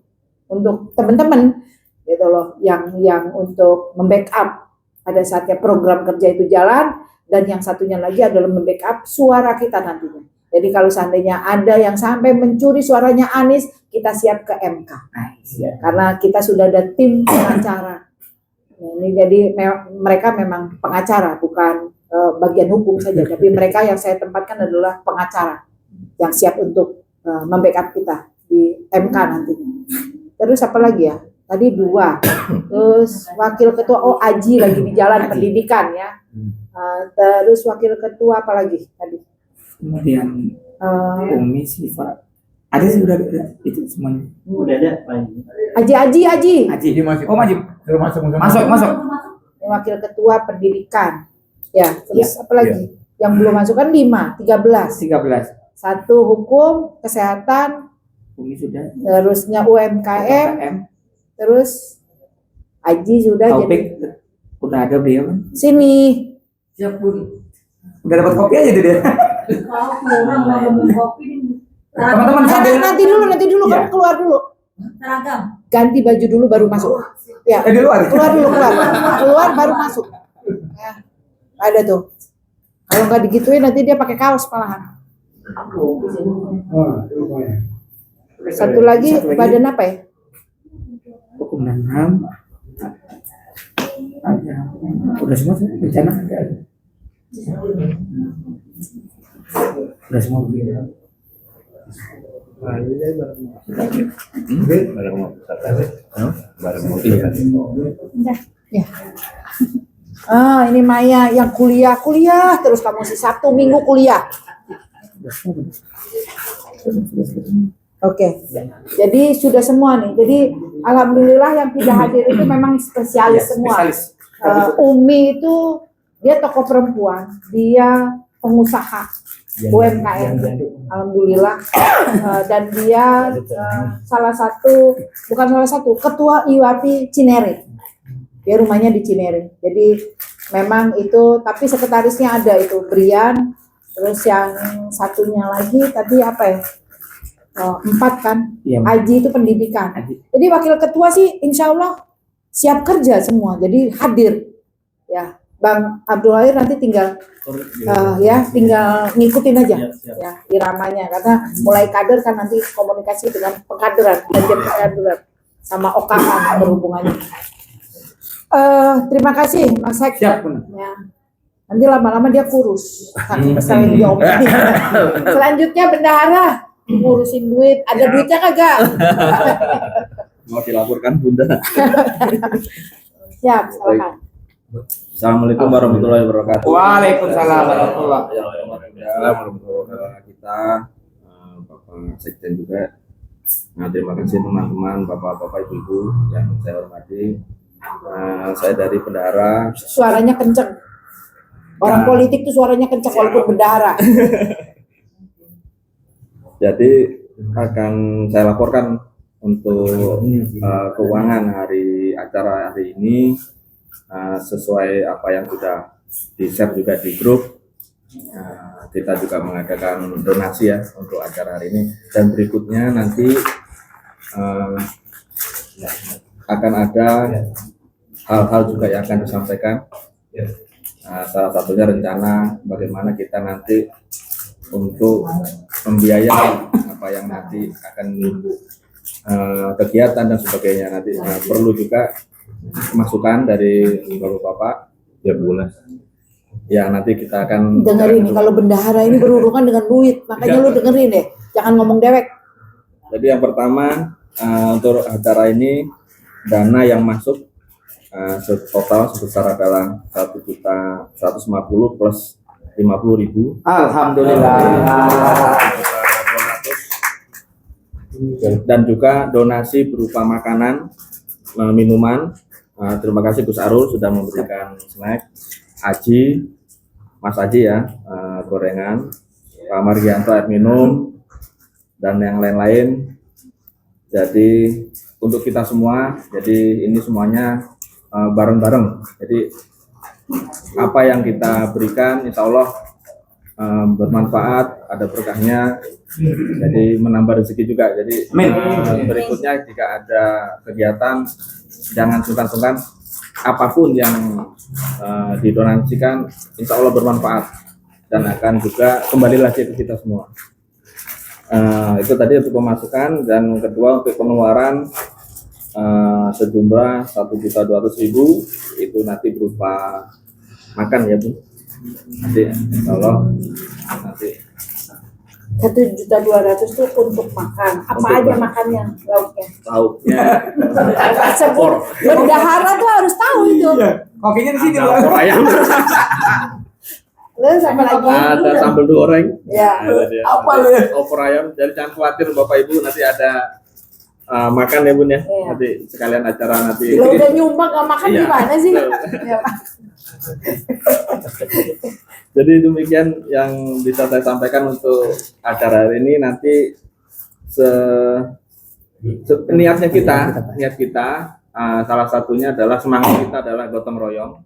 teman-teman gitu loh yang untuk membackup pada saatnya program kerja itu jalan, dan yang satunya lagi adalah membackup suara kita nantinya. Jadi kalau seandainya ada yang sampai mencuri suaranya Anies, kita siap ke MK. Karena kita sudah ada tim pengacara. Ini jadi mereka memang pengacara, bukan bagian hukum saja, tapi mereka yang saya tempatkan adalah pengacara yang siap untuk membackup kita di MK nantinya. Terus apa lagi ya? Tadi 2. Terus wakil ketua Aji lagi di jalan pendidikan ya. Terus wakil ketua apa lagi tadi? Kemudian Umi, Siva, ada sih udah itu semuanya. Udah ada. Aji. Dia masuk. Oh maju. Masuk. Ini wakil ketua pendidikan. Ya, terus apa lagi? Yang belum masuk kan 13. 1 hukum, kesehatan. Umi sudah. Terusnya UMKM. Terus Aji sudah. Taufik, jadi udah ada beliau kan? Sini. Siap Bun. Udah dapat kopi aja dia. Teman-teman nanti dulu kamu keluar dulu. Seragam. Ganti baju dulu baru masuk. Ya. Keluar dulu. Keluar baru masuk. Ya. Ada tuh. Kalau nggak digituin nanti dia pakai kaos malahan. Satu lagi badan apa ya? Hukum dan HAM. Udah semua rencana. Udah semua. Barang mau pusat barang mau Ya. Ini Maya yang kuliah terus kamu si Sabtu Minggu kuliah. Oke. Jadi sudah semua nih. Jadi alhamdulillah yang tidak hadir itu memang spesialis semua. Umi itu dia tokoh perempuan, dia pengusaha UMKM. Alhamdulillah. Dan dia bukan salah satu ketua IWAPI Cinere. Dia rumahnya di Cinere. Jadi memang itu, tapi sekretarisnya ada itu Brian, terus yang satunya lagi tadi apa ya? 4 kan? Iya. Aji itu pendidikan. Jadi wakil ketua sih insya Allah siap kerja semua. Jadi hadir. Ya, Bang Abdul Air nanti tinggal tinggal ngikutin aja ya iramanya, karena mulai kader kan nanti komunikasi dengan pengkaderan, pengkaderan sama OKM berhubungannya. Terima kasih Mas Hek. Ya. Nanti lama-lama dia kurus. Saking dia omongin. Selanjutnya bendahara ngurusin duit. Ada duitnya kagak? Mau dilaporkan Bunda. Siap, silakan. Assalamualaikum warahmatullahi wabarakatuh. Waalaikumsalam warahmatullahi wabarakatuh. Kita Bapak Sekjen juga. Nah, terima kasih teman-teman, bapak-bapak, ibu-ibu yang saya hormati. Saya dari bendahara. Suaranya kenceng. Orang politik tuh suaranya kenceng walaupun bendahara. Jadi akan saya laporkan untuk keuangan acara hari ini sesuai apa yang sudah di-share juga di grup. Kita juga mengadakan donasi ya untuk acara hari ini, dan berikutnya nanti akan ada hal-hal juga yang akan disampaikan. Salah satunya rencana bagaimana kita nanti untuk membiayai apa yang nanti akan kegiatan dan sebagainya. Nanti perlu juga masukan dari bapak-bapak ya bulan. Ya nanti kita akan dengerin nih, kalau bendahara ini berhubungan dengan duit, makanya lu dengerin deh, jangan ngomong dewek. Jadi yang pertama untuk acara ini dana yang masuk total sebesar adalah 1.150.000 plus 50.000. Alhamdulillah. Dan juga donasi berupa makanan, minuman. Terima kasih Gus Arul sudah memberikan snack. Aji, Mas Aji ya, gorengan. Pak Margianto air minum dan yang lain-lain. Jadi untuk kita semua, jadi ini semuanya bareng-bareng. Jadi apa yang kita berikan insya Allah bermanfaat, ada berkahnya, jadi menambah rezeki juga. Jadi berikutnya jika ada kegiatan jangan sungkan-sungkan, apapun yang didonasikan insya Allah bermanfaat dan akan juga kembali lagi ke kita semua. Itu tadi untuk pemasukan, dan kedua untuk pengeluaran sejumlah 1.200.000 itu nanti berupa makan ya Bu. Nanti insya Allah nanti 1.200.000 itu untuk makan. Apa aja makannya? lauknya Sebut bendahara tuh harus tahu itu. Kopinya di sini loh. opor ayam, Lu sama lagi. ada sambal goreng, Ya. apa opor ayam. Jadi jangan khawatir Bapak Ibu, nanti ada makan ya Bun ya. Iya. Nanti sekalian acara nanti. Lo udah nyumbang gak makan Iya. gimana sih? Betul. Ya. Jadi demikian yang bisa saya sampaikan untuk acara hari ini. Nanti niat kita salah satunya adalah semangat kita adalah gotong royong.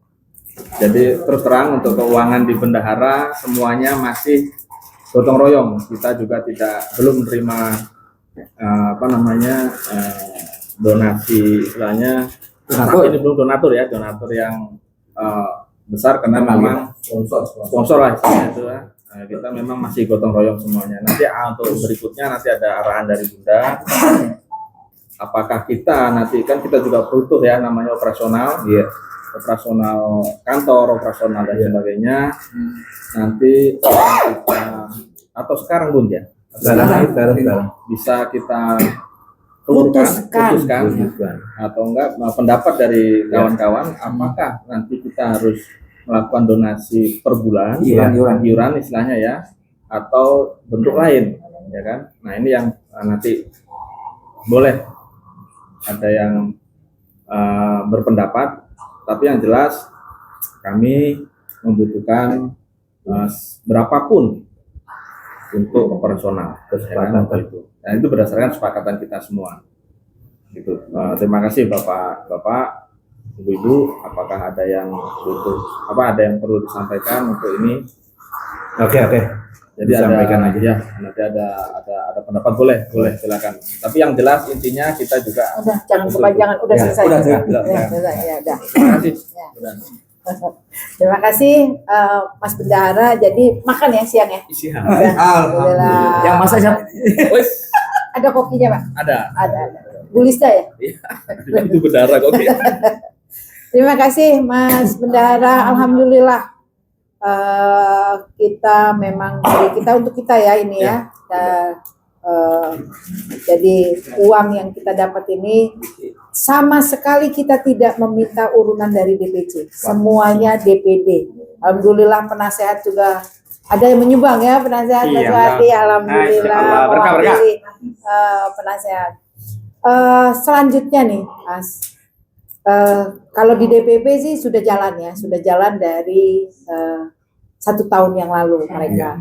Jadi terus terang untuk keuangan di bendahara semuanya masih gotong royong. Kita juga belum menerima donasi istilahnya. Ini belum donatur ya, donatur yang besar, karena memang sponsor lah istilahnya itu ya. Kita memang masih gotong royong semuanya. Nanti untuk berikutnya nanti ada arahan dari Bunda. Apakah kita nanti, kan kita juga butuh ya namanya operasional, operasional kantor, operasional dan sebagainya. Nanti kita atau sekarang Bun ya, sekarang bisa kita putuskan Putuskan. atau enggak pendapat dari kawan-kawan apakah nanti kita harus melakukan donasi per bulan iuran istilahnya ya atau bentuk lain ya kan. Nah ini yang nanti boleh ada yang berpendapat, tapi yang jelas kami membutuhkan berapapun untuk operasional kesepakatan itu. Nah itu berdasarkan kesepakatan kita semua. Gitu. Terima kasih Bapak, Ibu-ibu. Apakah ada yang butuh, ada yang perlu disampaikan untuk ini? Oke. Jadi Disampaikan ada, aja. ya, nanti ada pendapat boleh silakan. Tapi yang jelas intinya kita juga. Udah, jangan kepanjangan, udah selesai. Udah. Ya, udah. Terima kasih. Ya. Terima kasih Mas Bendahara. Jadi makan ya siang ya. Alhamdulillah. Yang masak siapa? Wes, Ada kopinya Pak? ada. Ada. Gulista ya? Itu berdarah kok. Terima kasih Mas Bendahara. Alhamdulillah kita memang dari kita untuk kita ya ini ya. Jadi uang yang kita dapat ini sama sekali kita tidak meminta urunan dari DPC, semuanya DPD. Alhamdulillah penasehat juga ada yang menyumbang ya penasehat Mas Wati. Alhamdulillah Berkah. mewakili, penasehat. Selanjutnya nih Mas, kalau di DPP sih sudah jalan dari 1 tahun yang lalu mereka.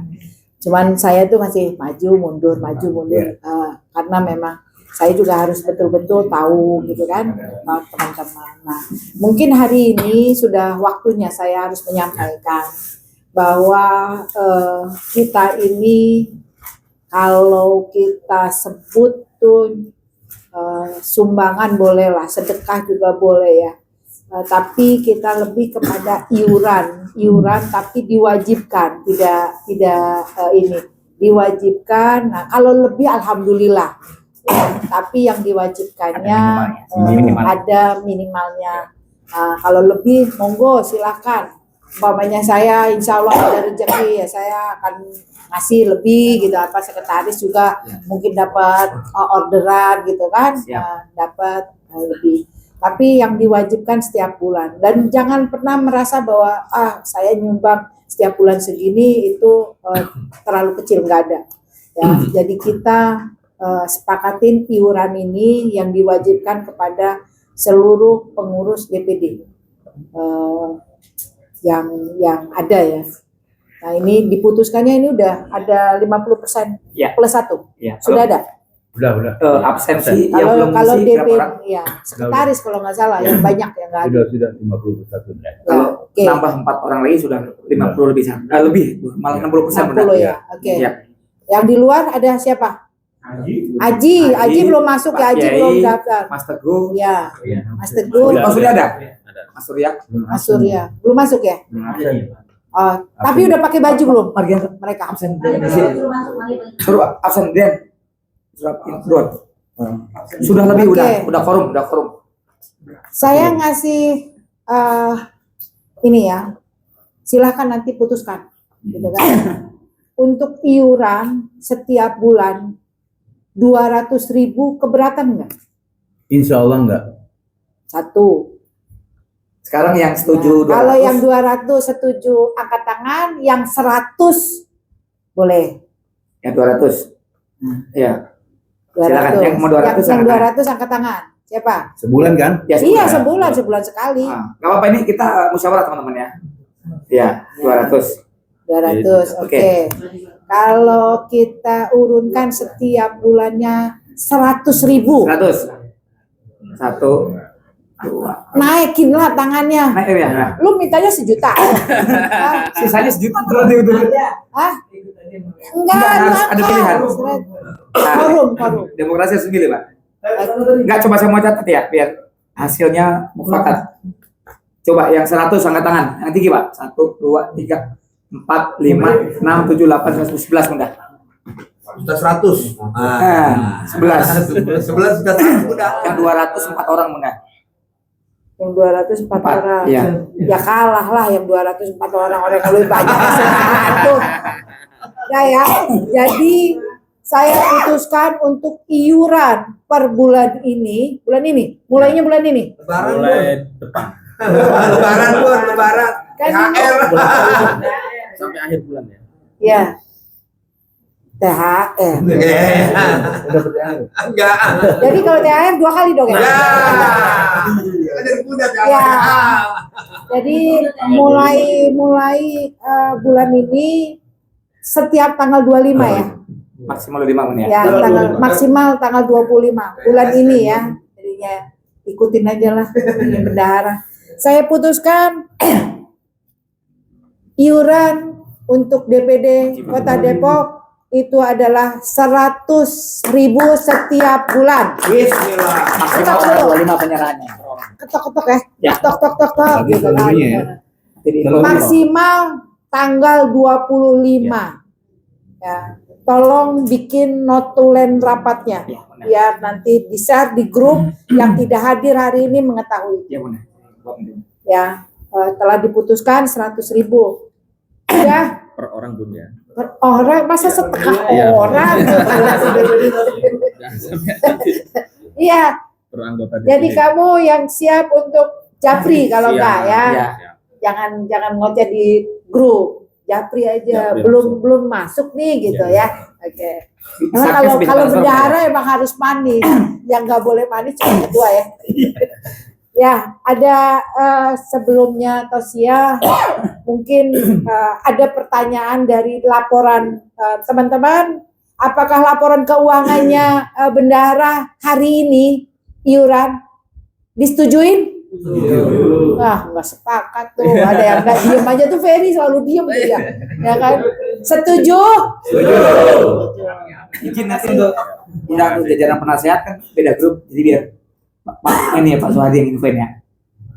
Cuman saya tuh masih maju mundur karena memang saya juga harus betul-betul tahu gitu kan teman-teman. Nah, mungkin hari ini sudah waktunya saya harus menyampaikan bahwa kita ini kalau kita sebut tuh sumbangan boleh lah, sedekah juga boleh ya. Tapi kita lebih kepada iuran tapi diwajibkan, tidak ini diwajibkan. Nah kalau lebih alhamdulillah ya, tapi yang diwajibkannya ada minimalnya. Kalau lebih monggo silahkan. Umpamanya saya insya Allah ada rezeki ya saya akan ngasih lebih gitu, apa sekretaris juga mungkin dapat orderan gitu kan, dapat lebih. Tapi yang diwajibkan setiap bulan, dan jangan pernah merasa bahwa saya nyumbang setiap bulan segini itu terlalu kecil, nggak ada ya. Jadi kita sepakatin iuran ini yang diwajibkan kepada seluruh pengurus DPD yang ada ya. Nah ini diputuskannya ini udah ada 50% plus 1 sudah ada. Udah. Absensi yang belum Kalau ngisi DP berapa orang? ya sekretaris kalau nggak salah yang banyak yang nggak ada. Sudah 51 ya. Kalau Oke. nambah 4 orang lagi sudah 50 lebih, lebih malah 60% 60 ya. Oke. Ya. Yang di luar ada siapa? Aji belum masuk ya, Aji Pak belum Kiai, daftar. Mas Teguh, Ya, Mas Teguh, Mas Surya ada? Mas Surya? Mas Surya belum masuk ya? Oh, tapi udah pakai baju belum? Mereka Absen. Suruh absen Den. Suruh. Sudah lebih Oke. udah korum. Saya ngasih ini ya, silahkan nanti putuskan, gitu kan? Untuk iuran setiap bulan 200.000 keberatan nggak? Insya Allah enggak. 1. Sekarang yang setuju Nah, kalau yang 200 setuju angkat tangan, yang 100 boleh. yang 200. Ya. 200. Silakan, yang mau 200 yang angkat 200 angkat tangan. Siapa? Sebulan kan? Ya, Iya, sebulan sekali. Nggak apa-apa, ini kita musyawarah teman-teman ya. Ya, 200. 200. Oke. Kalau kita urunkan setiap bulannya 100.000. 100. 1, 2. Naikinlah tangannya. Naik ya. Lu mintanya 1 juta. Sisanya sejuta terus itu. Hah? Enggak, Ada pilihan. Korum. Demokrasi harus milih, Pak. Enggak, coba saya mau catat ya, biar hasilnya mufakat. Coba yang 100 angkat tangan. Yang tinggi, Pak. 1, 2, 3, 4, 5, 6, 7, 8, 9, 11 mudah. Sudah 100. 11. 11 sudah 100 udah. Yang 200 4 orang mudah. Yang 204 orang. Iya. Ya kalah lah yang 204 orang yang lebih banyak. Satu. Ya. Jadi saya putuskan untuk iuran per bulan ini, mulainya bulan ini. Lebaran Mulai Bun. depan Lebaran Bun, lebaran. Kan THR. sampai akhir bulan ya. Ya. THR. Enggak. Jadi kalau THR 2 kali dong ya? Ya. Ada kuda Ya. Jadi mulai bulan ini setiap tanggal 25 ya. Maksimal 5 menit Ya, maksimal tanggal 25 bulan ini ya. Jadinya ikutin aja lah ini bendahara. Saya putuskan iuran untuk DPD Kota Depok itu adalah 100.000 setiap bulan. Bismillah. maksimal tanggal 25 penyerahannya. Ketok-ketok ya. Ya. Tok gitu kan. Jadi Maksimal tanggal 25. Ya. Tolong bikin notulen rapatnya ya, benar. biar nanti bisa di grup yang tidak hadir hari ini mengetahui. Ya benar. Ya, telah diputuskan 100.000. Ya, Per orang Bun ya. per orang masa setengah Iya. orang. Jangan sampai nanti Iya, per anggota jadi DPD. kamu yang siap untuk Japri kalau Siap. enggak ya. Ya. Jangan ngoceh di grup. Japri aja, Japri belum masuk nih gitu ya. Oke. Emang Sarkas kalau beda kalau transfer, bendahara emang harus manis. Yang nggak boleh manis cuma ketua ya. Ya, ada sebelumnya Tosia mungkin ada pertanyaan dari laporan teman-teman. Apakah laporan keuangannya bendahara hari ini iuran disetujuin? Ah, nggak sepakat tuh. Ada yang nggak diem aja tuh, Ferry selalu diem tuh ya. Ya kan? Setuju? Izin nanti untuk jajaran penasehat kan beda grup, jadi biar ini ya Pak Suhadi yang infoin ya.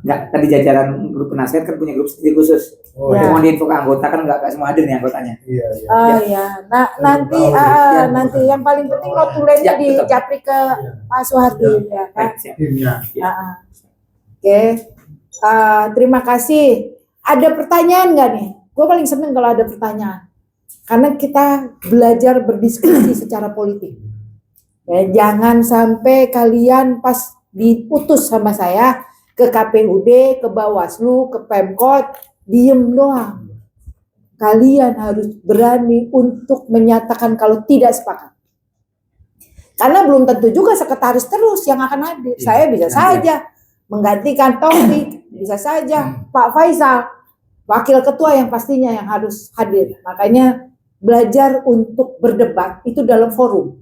Enggak, tadi jajaran grup penasehat kan punya grup sendiri khusus. Ya. Mau diinfo ke anggota kan enggak semua hadir nih anggotanya. Oh ya. Nah, nanti yang paling penting notulennya Ya, di betul. Japri ke Pak Suhardi ya kan? Siap. Oke. Terima kasih. Ada pertanyaan nggak nih? Gue paling seneng kalau ada pertanyaan. Karena kita belajar berdiskusi secara politik. Ya, jangan sampai kalian pas diutus sama saya ke KPUD, ke Bawaslu, ke Pemkot, diem doang. Kalian harus berani untuk menyatakan kalau tidak sepakat. Karena belum tentu juga sekretaris terus yang akan hadir. Saya bisa saja menggantikan Taufik, bisa saja Pak Faisal, wakil ketua yang pastinya yang harus hadir. Makanya belajar untuk berdebat itu dalam forum.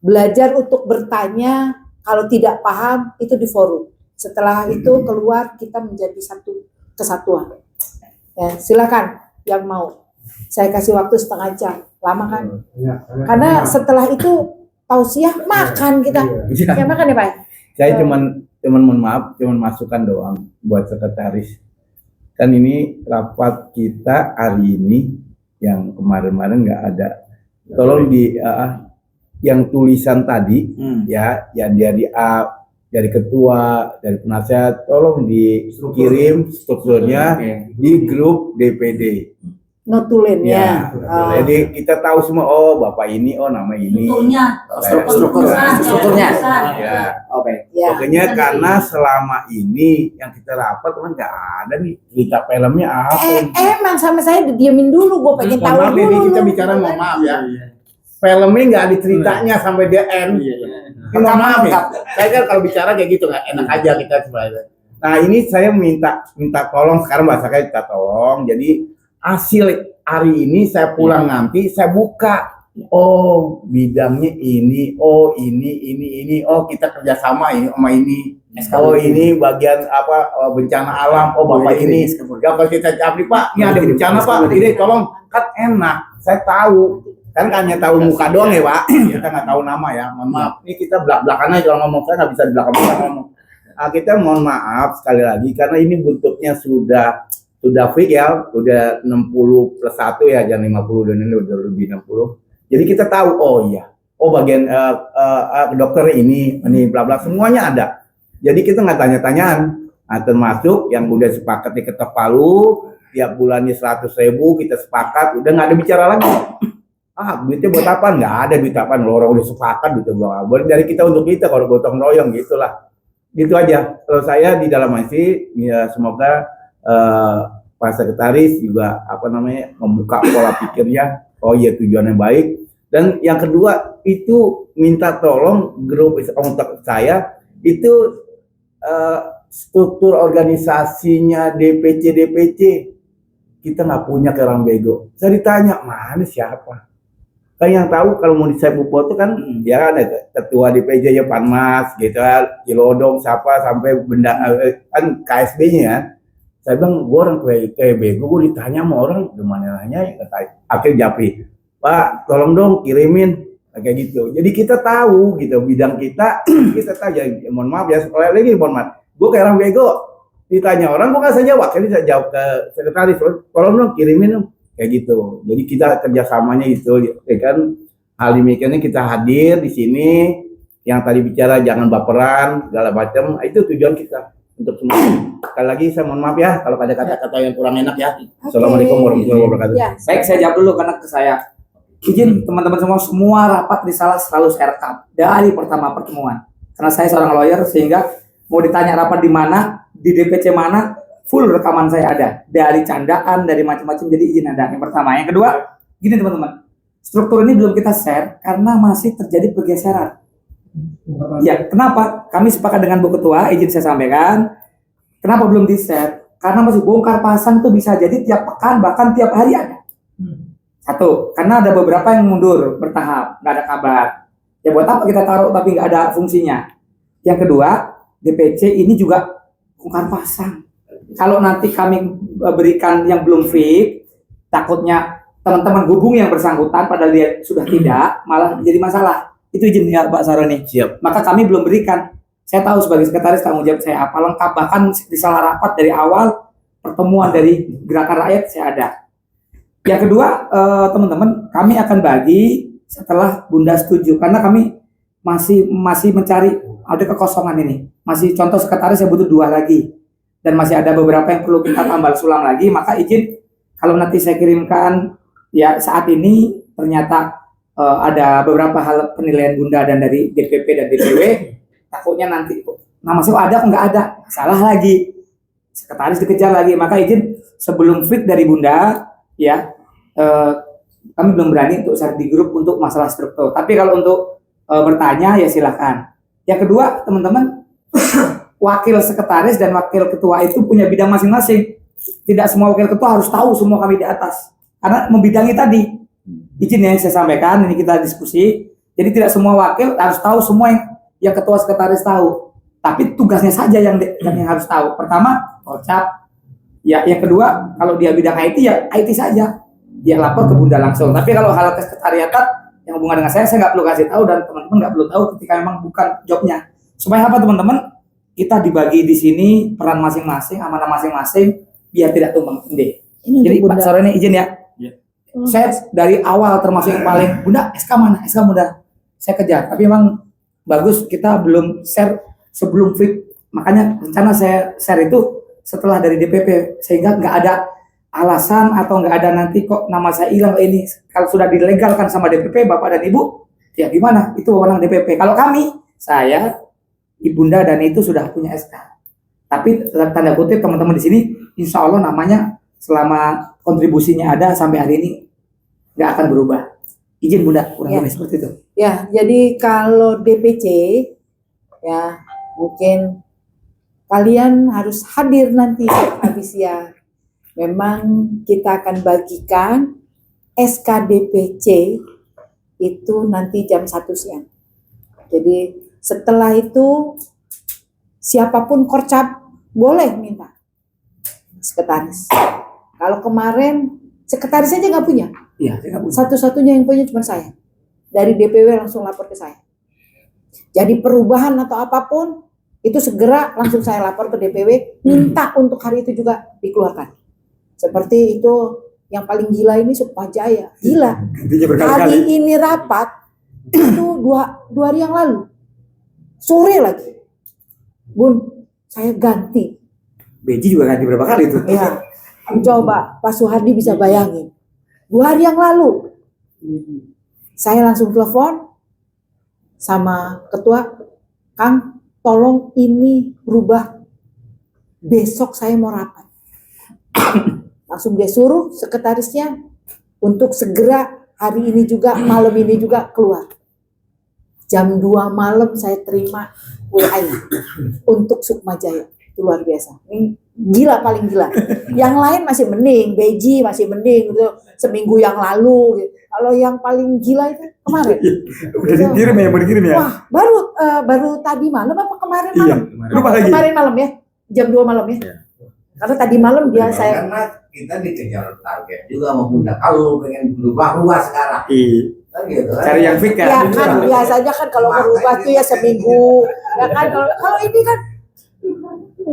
Belajar untuk bertanya, kalau tidak paham itu di forum. Setelah itu keluar kita menjadi satu kesatuan. Ya, silakan yang mau. Saya kasih waktu setengah jam. Lama kan? Karena setelah itu tausiah makan kita. Ya makan ya Pak. Saya cuman mohon maaf, cuman masukan doang buat sekretaris. Kan ini rapat kita hari ini yang kemarin-kemarin nggak ada. Tolong di yang tulisan tadi ya, yang dari ketua, dari penasehat, tolong dikirim strukturnya di grup DPD. Notulennya. Ya, jadi kita tahu semua, oh bapak ini, oh nama ini. Strukturnya. Ya. Oke. Ya. Pokoknya karena selama ini yang kita rapat kan nggak ada nih cerita filmnya apa. Emang sama saya didiemin dulu, gue pengen tahu Mohon maaf dulu. ini kita bicara mohon maaf ya. Filmnya nggak ada ceritanya sampai dia end. Ini mohon maaf ya. Saya kan kalau bicara kayak gitu nggak enak aja kita sebenarnya. Nah ini saya minta tolong sekarang bahasa saya minta tolong. Jadi hasil hari ini saya pulang nanti saya buka. Oh bidangnya ini, oh ini, oh kita kerjasama ini sama ini. Oh ini bagian apa bencana alam, oh bapak ini. Ya kalau kita capri Pak, ini ada bencana Pak, ini tolong kan enak. Saya tahu. Kan hanya tahu muka doang ya Pak, kita nggak tahu nama ya, mohon maaf. Ini kita belak-belakan aja kalau ngomong, saya nggak bisa di belakang ngomong. Kita mohon maaf sekali lagi karena ini bentuknya sudah fix ya, udah 60 plus 1 ya, jangan 50 dan ini udah lebih 60. Jadi kita tahu, oh iya, oh bagian dokter ini bla bla semuanya ada. Jadi kita nggak tanya-tanyaan, nah, termasuk yang udah sepakat di Ketok Palu, tiap bulannya 100.000 kita sepakat, udah nggak ada bicara lagi. duitnya buat apa? Nggak ada duit apa, orang udah sepakat gitu. Boleh dari kita untuk kita kalau gotong royong gitulah. Gitu aja. Kalau saya di dalam IC, ya semoga Pak Sekretaris juga membuka pola pikirnya. Oh iya, tujuannya baik. Dan yang kedua itu minta tolong grup untuk saya itu struktur organisasinya DPC kita nggak punya ke orang bego. Saya ditanya mana siapa? Kan yang tahu kalau mau di Sebupo itu kan ya ada ketua DPJ ya Panmas gitu, Cilodong siapa sampai benda kan KSB-nya ya. Saya bilang gue orang kayak bego, gue ditanya sama orang gimana nanya ya, akhirnya Japri, Pak tolong dong kirimin kayak gitu. Jadi kita tahu gitu bidang kita kita tahu ya, mohon maaf ya sekali lagi mohon maaf. Gue kayak orang bego, ditanya orang gue nggak bisa jawab, jadi saya jawab ke sekretaris, tolong dong kirimin dong. Kayak gitu. Jadi kita kerjasamanya itu, ya kan. Hal demikian kita hadir di sini. Yang tadi bicara jangan baperan, segala macam. Itu tujuan kita untuk semua. Sekali lagi saya mohon maaf ya kalau ada kata-kata yang kurang enak ya. Assalamualaikum warahmatullahi wabarakatuh. Baik, saya jawab dulu karena ke saya. Izin teman-teman semua rapat di salah selalu saya rekam dari pertama pertemuan. Karena saya seorang lawyer sehingga mau ditanya rapat di mana, di DPC mana, full rekaman saya ada dari candaan, dari macam-macam, jadi izin ada. Yang pertama, yang kedua, gini teman-teman, struktur ini belum kita share karena masih terjadi pergeseran. Ya, kenapa? Kami sepakat dengan Bu Ketua, izin saya sampaikan. Kenapa belum di share? Karena masih bongkar pasang tuh bisa jadi tiap pekan bahkan tiap hari ada. Satu, karena ada beberapa yang mundur bertahap, nggak ada kabar. Ya buat apa kita taruh tapi nggak ada fungsinya. Yang kedua, DPC ini juga bongkar pasang. Kalau nanti kami berikan yang belum fix, takutnya teman-teman hubung yang bersangkutan padahal dia sudah tidak, malah jadi masalah. Itu izin ya Pak Saroni. Siap. Maka kami belum berikan. Saya tahu sebagai sekretaris tanggung jawab saya apa lengkap, bahkan di salah rapat dari awal pertemuan dari Gerakan Rakyat saya ada. Yang kedua, teman-teman, kami akan bagi setelah Bunda setuju karena kami masih mencari ada kekosongan ini. Masih contoh sekretaris saya butuh 2 lagi. Dan masih ada beberapa yang perlu kita tambal sulang lagi, maka izin kalau nanti saya kirimkan ya saat ini ternyata ada beberapa hal penilaian Bunda dan dari DPP dan DPW, takutnya nanti nama saya ada nggak ada, salah lagi, sekretaris dikejar lagi, maka izin sebelum fit dari Bunda ya kami belum berani untuk share di grup untuk masalah struktur, tapi kalau untuk bertanya ya silahkan. Yang kedua teman-teman, wakil sekretaris dan wakil ketua itu punya bidang masing-masing. Tidak semua wakil ketua harus tahu semua kami di atas. Karena membidangi tadi. Izin yang saya sampaikan, ini kita diskusi. Jadi tidak semua wakil harus tahu semua yang ketua sekretaris tahu. Tapi tugasnya saja yang harus tahu. Pertama, kocap. Ya, yang kedua, kalau dia bidang IT ya IT saja. Dia lapor ke Bunda langsung. Tapi kalau hal kesekretariatan yang hubungan dengan saya nggak perlu kasih tahu dan teman-teman nggak perlu tahu ketika memang bukan jobnya. Supaya apa teman-teman? Kita dibagi di sini peran masing-masing, amanah masing-masing, biar tidak tumpang tindih. Jadi Pak Saroni izin ya. Saya dari awal termasuk yang paling, Bunda SK mana? SK Bunda. Saya kejar. Tapi memang bagus kita belum share sebelum fit. Makanya rencana saya share itu setelah dari DPP sehingga nggak ada alasan atau nggak ada nanti kok nama saya hilang ini. Kalau sudah dilegalkan sama DPP Bapak dan Ibu, ya gimana? Itu wewenang DPP. Kalau kami, saya Ibunda dan itu sudah punya SK. Tapi tanda kutip teman-teman di sini, insya Allah namanya selama kontribusinya ada sampai hari ini nggak akan berubah. Izin Bunda, kurang lebih seperti itu. Ya, jadi kalau DPC ya mungkin kalian harus hadir nanti habis ya. Memang kita akan bagikan SK DPC itu nanti jam 1 siang. Jadi setelah itu siapapun korcap boleh minta sekretaris. Kalau kemarin sekretaris aja nggak punya. Iya, saya nggak punya. Satu-satunya yang punya cuma saya. Dari DPW langsung lapor ke saya. Jadi perubahan atau apapun itu segera langsung saya lapor ke DPW, minta untuk hari itu juga dikeluarkan. Seperti itu yang paling gila ini Sukmajaya. Gila. Hari ini rapat itu dua hari yang lalu. Sore lagi. Bun, saya ganti. Beji juga ganti berapa kali itu? Ya. Coba Pak Suhardi bisa bayangin. 2 hari yang lalu Saya langsung telepon sama ketua, Kang, tolong ini berubah. Besok saya mau rapat. Langsung dia suruh sekretarisnya untuk segera hari ini juga, malam ini juga keluar. Jam 2 malam saya terima WA-nya untuk Sukma Jaya. Itu luar biasa. Ini gila, paling gila. Yang lain masih mending, Beji masih mending gitu, seminggu yang lalu gitu. Kalau yang paling gila itu kemarin. Udah dikirim ya, mau dikirim ya? Wah, baru tadi malam apa kemarin Iya, malam? lupa lagi. Kemarin malam ya, jam 2 malam ya. Karena tadi malam dia saya Karena kita dikejar target juga mau muda. Kalau pengen berubah sekarang. Iya. Kan gitu kan. Cari yang fix kan? ya kan biasanya kan kalau berubah tuh ya seminggu. Ya kan kalau ini kan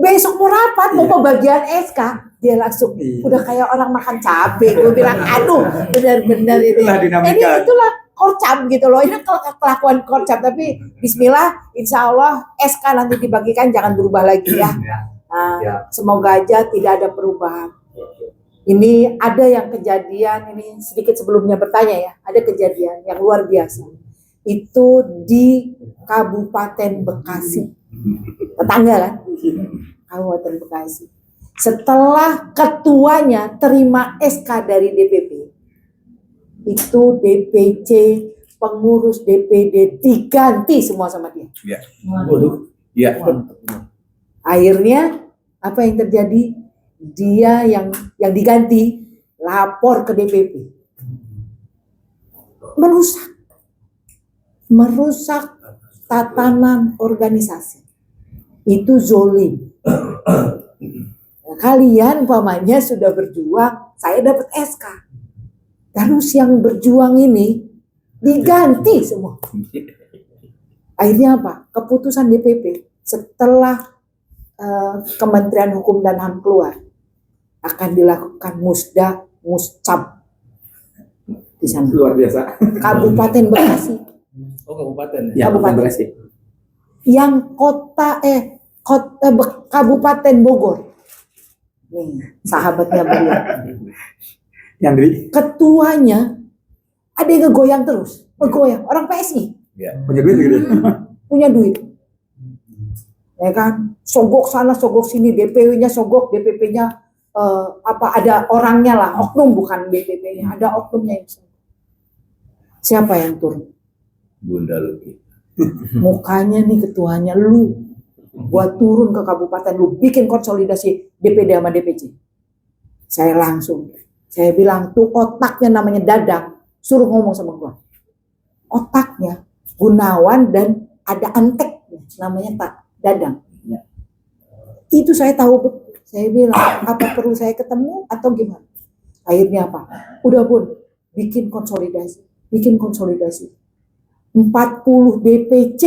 besok mau rapat, mau pembagian SK, dia langsung udah kayak orang makan cabai. Gue bilang, aduh, benar-benar ini. Itulah dinamika. Ini itulah korcam gitu loh. Ini kelakuan korcam. Tapi Bismillah, Insya Allah SK nanti dibagikan jangan berubah lagi ya. Nah, semoga aja tidak ada perubahan. Ini ada yang kejadian, ini sedikit sebelumnya bertanya ya, ada kejadian yang luar biasa. Itu di Kabupaten Bekasi. Tetangga kan? Kabupaten Bekasi. Setelah ketuanya terima SK dari DPP, itu DPC, pengurus DPD diganti semua sama dia. Iya. Waduh. Iya. Akhirnya apa yang terjadi? Dia yang diganti lapor ke DPP. Merusak tatanan organisasi. Itu zolim. Kalian umpamanya sudah berjuang, saya dapat SK. Terus yang berjuang ini diganti semua. Akhirnya apa? Keputusan DPP setelah Kementerian Hukum dan HAM keluar akan dilakukan muscab di sana. Luar biasa. Kabupaten Bekasi. Oh, kabupaten ya? Kabupaten Bekasi. Yang Kabupaten Bogor. Nih, sahabatnya beliau. Yang di ketuanya ada yang ngegoyang terus, orang PSI. ya, punya duit gitu. Punya duit. Ya kan? Sogok sana, sogok sini, DPW-nya sogok, DPP-nya ada orangnya lah, oknum bukan DPP-nya, ada oknumnya yang sogok. Siapa yang turun? Bunda Luki. Mukanya nih ketuanya, lu buat turun ke kabupaten, lu bikin konsolidasi DPD sama DPC. Saya bilang tuh otaknya namanya Dadang, suruh ngomong sama gua. Otaknya Gunawan dan ada antek namanya Dadang. Itu saya tahu betul. Saya bilang, apa perlu saya ketemu atau gimana? Akhirnya apa? Udah pun bikin konsolidasi. 40 DPC.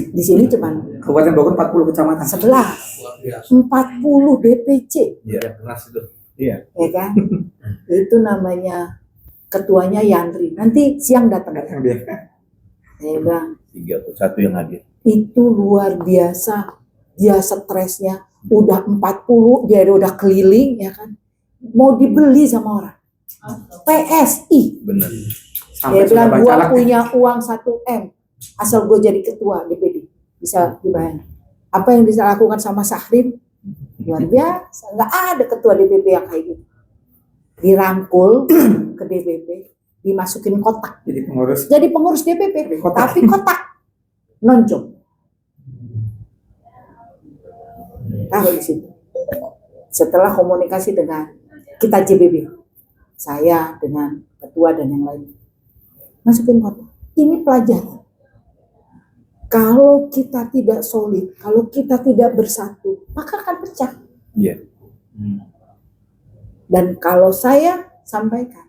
Di sini cuma Kabupaten Bogor 40 kecamatan. 11. 40 DPC. Iya, keras itu. Ya kan? Itu namanya ketuanya Yandri. Nanti siang datang. Saya bilang 31 yang hadir. itu luar biasa. Dia stresnya udah 40, dia udah keliling ya kan. Mau dibeli sama orang. PSI. Benar. Dia bilang gua punya uang 1M asal gue jadi ketua DPD. Bisa dibayar. Apa yang bisa lakukan sama Syahrim? Luar biasa. Nggak ada ketua DPP yang kayak gitu. Dirangkul ke DPP, dimasukin kotak. Jadi pengurus DPP, tapi kotak nonjok. Tahu di situ. Setelah komunikasi dengan kita JBB, saya dengan ketua dan yang lain, masukin kotak. Ini pelajaran. Kalau kita tidak solid, kalau kita tidak bersatu, maka akan pecah. Iya. Dan kalau saya sampaikan,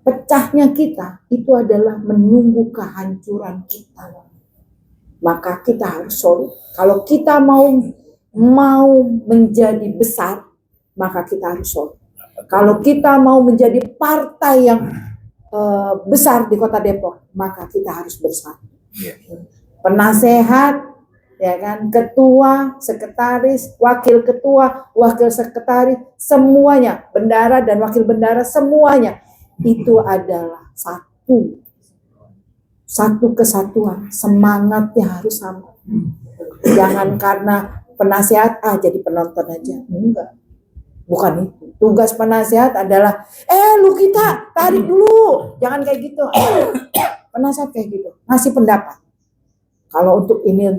pecahnya kita itu adalah menunggu kehancuran kita. Maka kita harus solid. Kalau kita mau menjadi besar, maka kita harus solid. Kalau kita mau menjadi partai yang besar di Kota Depok, maka kita harus bersatu. Iya. Penasehat ya kan, ketua, sekretaris, wakil ketua, wakil sekretaris, semuanya, bendara dan wakil bendara semuanya itu adalah satu kesatuan, semangatnya harus sama. Jangan karena penasehat jadi penonton aja, enggak. Bukan itu. Tugas penasehat adalah, lu kita tarik dulu, jangan kayak gitu. Penasehat kayak gitu, ngasih pendapat. Kalau untuk ini,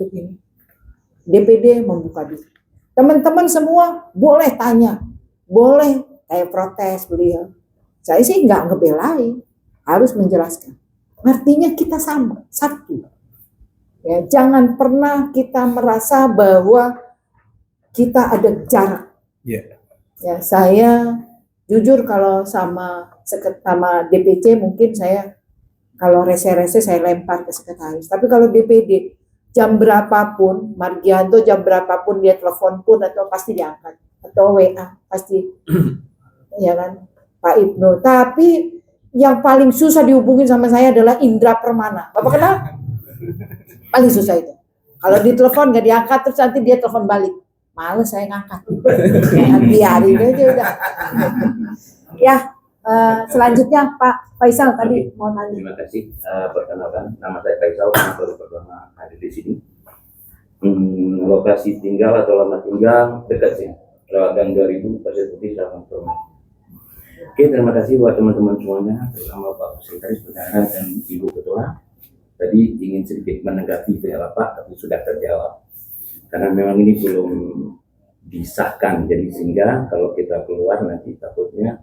DPD membuka diri. Teman-teman semua boleh tanya, boleh kayak protes beliau. Saya sih nggak ngebelain, harus menjelaskan. Artinya kita sama, satu. Ya, jangan pernah kita merasa bahwa kita ada jarak. Yeah. Ya, saya jujur kalau sama DPC mungkin saya kalau rese-rese saya lempar ke sekretaris. Tapi kalau DPD jam berapapun, Margianto jam berapapun dia telepon pun atau pasti diangkat atau WA pasti, ya kan, Pak Ibnu. Tapi yang paling susah dihubungin sama saya adalah Indra Permana. Bapak kenal? Paling susah itu. Kalau ditelepon nggak diangkat terus nanti dia telepon balik. Males saya ngangkat. Biarin aja udah. Ya, selanjutnya Pak Faisal tadi mau tanya. Terima kasih. Perkenalkan, nama saya Faisal, baru pertama hadir di sini. Lokasi tinggal atau lama tinggal dekat sih. Lewat Gang 2000, Pasir Putih, Selatan Permai. Oke, terima kasih buat teman-teman semuanya, terutama Pak Sekretaris Bendahara dan Ibu Ketua. Tadi ingin sedikit menanggapi Pak, tapi sudah terjawab. Karena memang ini belum disahkan, jadi sehingga kalau kita keluar nanti takutnya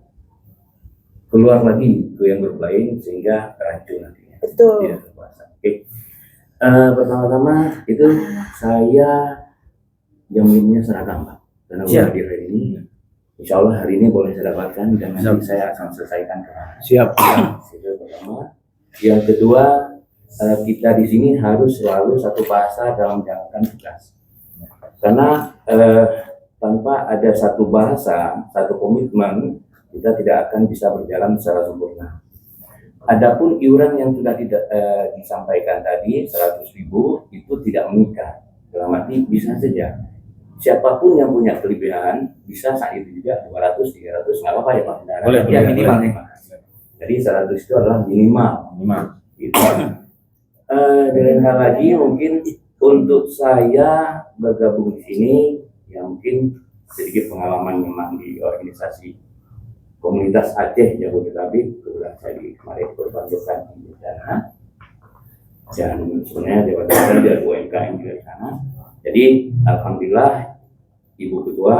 keluar lagi ke yang grup lain sehingga rancu nantinya. Betul. Tidak terkuasa. Oke. Pertama-tama itu saya jamnya seragam Pak, karena udah hadir hari ini. Insya Allah hari ini boleh saya dapatkan dan nanti saya akan selesaikan kemarin. Siap. Itu pertama. Yang kedua, kita di sini harus selalu satu bahasa dalam menjalankan tugas. Karena tanpa ada satu bahasa, satu komitmen, kita tidak akan bisa berjalan secara sempurna. Adapun iuran yang sudah disampaikan tadi 100.000 itu tidak mengikat. Dalam arti bisa saja. Siapapun yang punya kelebihan bisa saat itu juga 200, 300 nggak apa-apa ya Pak. Boleh, ya boleh. minimal nih Pak. Jadi 100 itu adalah minimal. Gitu. Dan hal lagi mungkin untuk saya bergabung di sini, ya mungkin sedikit pengalaman memang di organisasi komunitas Aceh Jabodetabek. Kebetulan saya kemarin berbantukan di sana, dan sebenarnya jabatan dari UMKM juga di sana. Jadi alhamdulillah Ibu Ketua,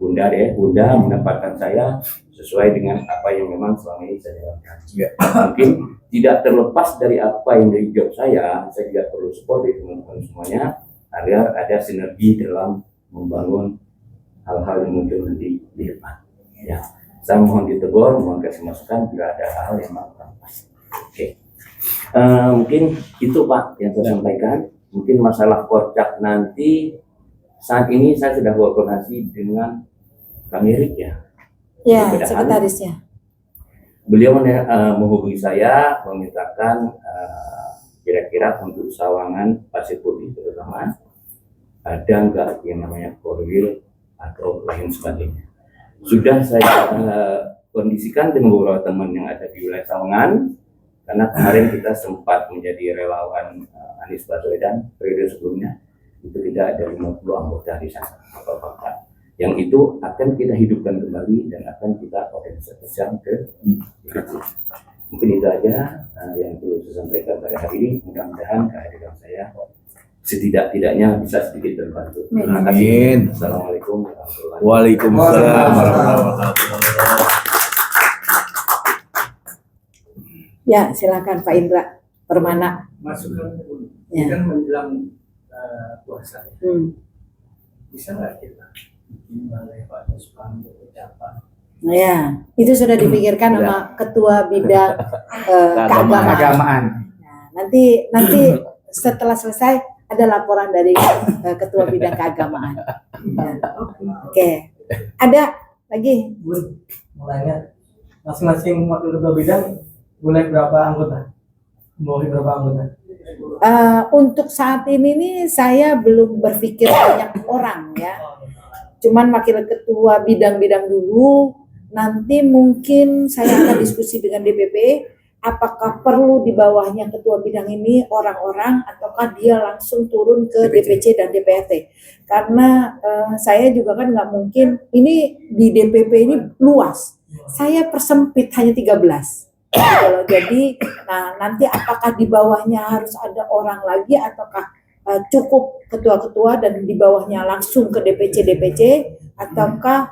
Bunda menempatkan saya sesuai dengan apa yang memang selama ini saya jalankan. Mungkin tidak terlepas dari apa yang dari job saya juga perlu support dari teman-teman semuanya agar ada sinergi dalam membangun hal-hal yang muncul nanti di depan. Ya, saya mohon ditegur, mohon kasih masukan bila ada hal yang kurang pas. Oke. Mungkin itu Pak yang saya sampaikan. Mungkin masalah kocak nanti saat ini saya sudah berkoordinasi dengan Kang Erik ya. Ya, sekretarisnya. Beliau menghubungi saya memintakan kira-kira untuk Sawangan Pasir Putih terutama ada nggak yang namanya korwil atau lain sebagainya. Sudah saya kondisikan dengan beberapa teman yang ada di wilayah Sawangan, karena kemarin kita sempat menjadi relawan Anies Baswedan periode sebelumnya, itu tidak ada 50 anggota di sana. Yang itu akan kita hidupkan kembali dan akan kita organisasikan ke mungkin itu aja yang perlu saya sampaikan pada hari ini. Mudah-mudahan kehadiran saya setidak-tidaknya bisa sedikit terbantu. Terima kasih. Assalamualaikum warahmatullahi wabarakatuh. Waalaikumsalam warahmatullahi wabarakatuh. Ya, silakan Pak Indra Permana. Masukan Ya. kan menjelang puasa. Bisa nggak kita bikin balai Pak Yusman ucapan? Nah, ya, itu sudah dipikirkan sama Ketua Bidang Keagamaan. Nah, nanti setelah selesai ada laporan dari Ketua Bidang Keagamaan. Ya. Oke, ada lagi? Bun, mulanya masing-masing wakil ketua bidang mulai berapa anggota? Mulai berapa anggota? Untuk saat ini nih saya belum berpikir banyak orang ya. Cuman wakil ketua bidang-bidang dulu. Nanti mungkin saya akan diskusi dengan DPP. Apakah perlu di bawahnya ketua bidang ini orang-orang ataukah dia langsung turun ke DPC dan DPRT? Karena saya juga kan nggak mungkin ini di DPP ini luas. Saya persempit hanya 13. Gitu loh. Jadi, nah nanti apakah di bawahnya harus ada orang lagi ataukah cukup ketua-ketua dan di bawahnya langsung ke DPC ataukah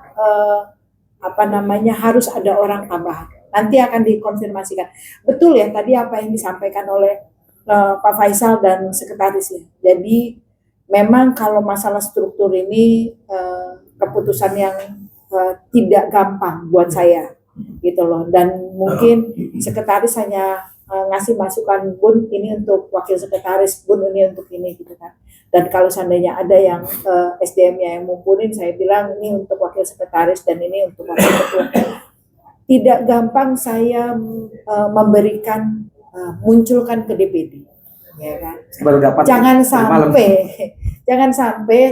harus ada orang tambahan? Nanti akan dikonfirmasikan. Betul ya tadi apa yang disampaikan oleh Pak Faisal dan sekretaris ya. Jadi memang kalau masalah struktur ini keputusan yang tidak gampang buat saya gitu loh. Dan mungkin sekretaris hanya ngasih masukan, Bun ini untuk wakil sekretaris, Bun ini untuk ini gitu kan. Dan kalau seandainya ada yang SDM-nya yang mumpuni, saya bilang ini untuk wakil sekretaris dan ini untuk wakil ketua. Tidak gampang saya memberikan munculkan ke DPD, ya kan? Jangan sampai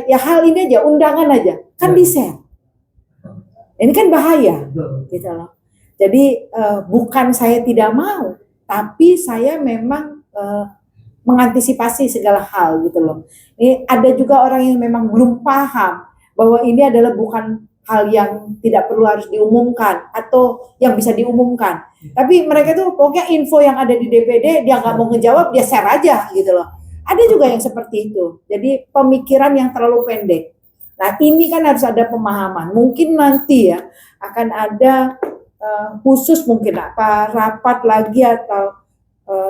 ya hal ini aja undangan aja kan di-share. Ini kan bahaya, gitu loh. Jadi bukan saya tidak mau, tapi saya memang mengantisipasi segala hal gitu loh. Ini ada juga orang yang memang belum paham bahwa ini adalah bukan hal yang tidak perlu harus diumumkan atau yang bisa diumumkan. Tapi mereka tuh pokoknya info yang ada di DPD dia nggak mau ngejawab, dia share aja gitu loh. Ada juga yang seperti itu. Jadi pemikiran yang terlalu pendek. Nah ini kan harus ada pemahaman. Mungkin nanti ya akan ada khusus mungkin apa rapat lagi atau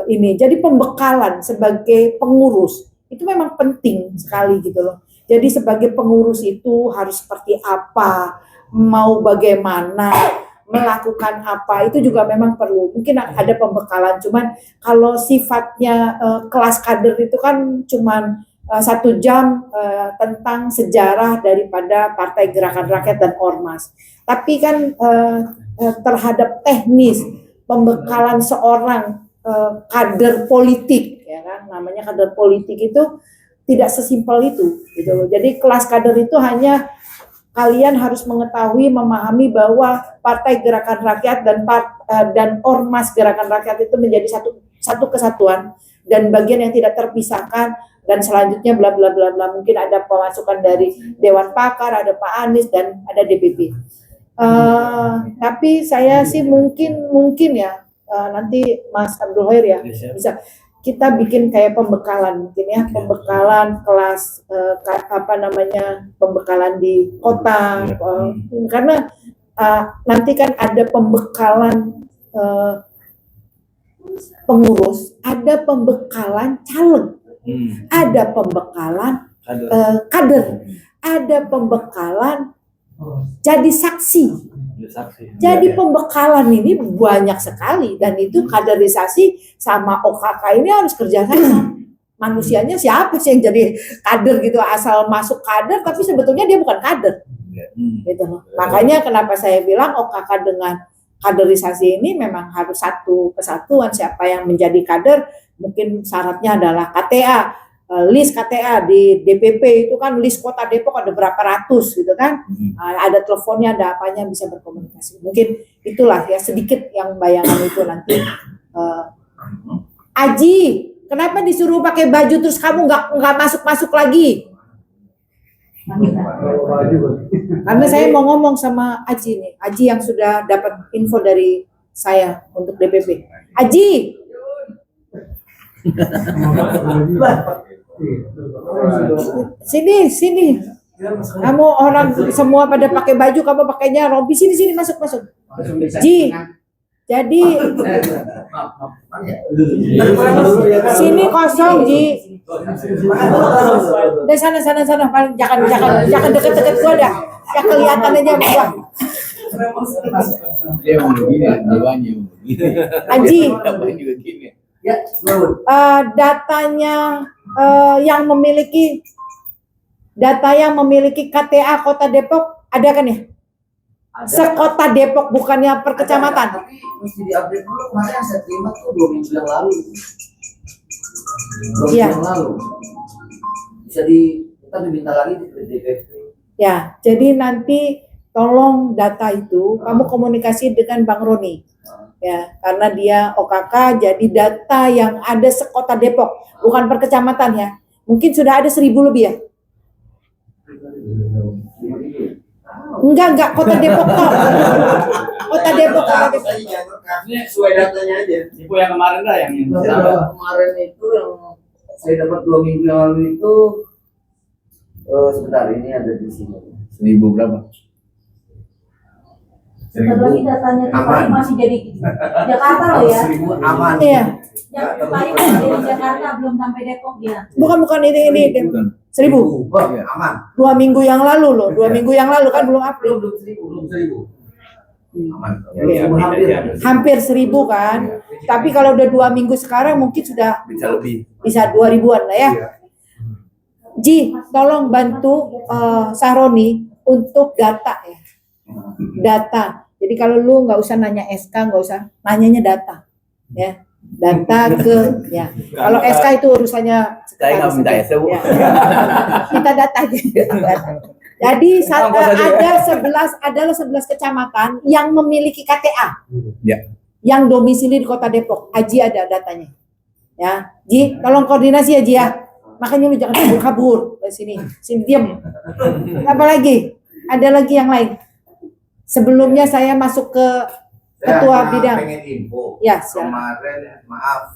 ini. Jadi pembekalan sebagai pengurus itu memang penting sekali gitu loh. Jadi sebagai pengurus itu harus seperti apa, mau bagaimana, melakukan apa, itu juga memang perlu. Mungkin ada pembekalan, cuman kalau sifatnya kelas kader itu kan cuman 1 jam tentang sejarah daripada Partai Gerakan Rakyat dan Ormas. Tapi kan terhadap teknis pembekalan seorang kader politik, ya kan, namanya kader politik itu tidak sesimpel itu, gitu loh. Jadi kelas kader itu hanya kalian harus mengetahui, memahami bahwa Partai Gerakan Rakyat dan Ormas Gerakan Rakyat itu menjadi satu kesatuan dan bagian yang tidak terpisahkan. Dan selanjutnya bla bla bla bla, mungkin ada pemasukan dari Dewan Pakar, ada Pak Anies dan ada DPP. Tapi saya sih mungkin ya nanti Mas Abdul Hoir ya bisa kita bikin kayak pembekalan mungkin ya, pembekalan kelas pembekalan di kota, karena nanti kan ada pembekalan pengurus, ada pembekalan caleg, ada pembekalan kader, ada pembekalan jadi saksi. Jadi pembekalan ini banyak sekali dan itu kaderisasi sama OKK ini harus kerjasama. Manusianya siapa sih yang jadi kader gitu, asal masuk kader tapi sebetulnya dia bukan kader. Gitu loh. Makanya kenapa saya bilang OKK dengan kaderisasi ini memang harus satu kesatuan. Siapa yang menjadi kader mungkin syaratnya adalah KTA. List KTA di DPP itu kan list kota Depok ada berapa ratus gitu kan, ada teleponnya, ada apanya, bisa berkomunikasi. Mungkin itulah ya sedikit yang bayangan itu nanti. Aji, kenapa disuruh pakai baju terus kamu nggak masuk lagi? Karena saya mau ngomong sama Aji nih, Aji yang sudah dapat info dari saya untuk DPP. Aji. Sini. Kamu orang semua pada pakai baju, kamu pakainya rompi. Sini masuk. Ji. Jadi sini kosong, Ji. Udah sana. Jangan deket-deket gua dah. Ya kelihatan aja gua. Aji. Datanya yang memiliki KTA Kota Depok ada kan ya? Sekota Depok, bukannya per kecamatan. Mesti diupdate dulu, kemarin yang saya terima tuh 2 minggu yang lalu. Iya. yang lalu. Bisa kita diminta lagi di DPP. Ya, jadi nanti tolong data itu kamu komunikasi dengan Bang Roni. Ya, karena dia OKK, jadi data yang ada sekota Depok, bukan per kecamatan ya. Mungkin sudah ada 1.000 lebih ya. Enggak, kota Depok kok. Kota Depok, kota Depok. Ini sesuai datanya aja. Ibu yang kemarin dah yang Kemarin itu yang saya dapat 2 minggu yang lalu itu sebentar ini ada di sini. 1000 berapa? Lagi datanya Aman. masih jadi Jakarta loh ya. Aman. Iya. Yang lain masih dari Jakarta belum sampai Depok dia. Bukan ini. 1.000. Aman. 2 minggu yang lalu loh. 2 minggu yang lalu kan belum update. Belum 1.000. Aman. Hampir 1.000 kan. Tapi kalau udah 2 minggu sekarang mungkin sudah Bisa lebih. bisa 2.000-an lah ya. Ji, tolong bantu Sahroni untuk data ya. Data. Jadi kalau lu nggak usah nanya SK, nggak usah nanyanya data, ya. Data ke, ya. Kalau SK itu urusannya. Saya nggak minta SK, Bu. Ya. Kita data aja. Jadi adalah 11 kecamatan yang memiliki KTA. Ya. Yang domisili di Kota Depok. Aji ada datanya. Ya, Ji, tolong koordinasi ya Ji ya. Makanya lu jangan kabur dari sini. Sini diam. Apa lagi? Ada lagi yang lain. Sebelumnya saya masuk ke ketua bidang. Pengen info. Ya, siap. Kemarin maaf.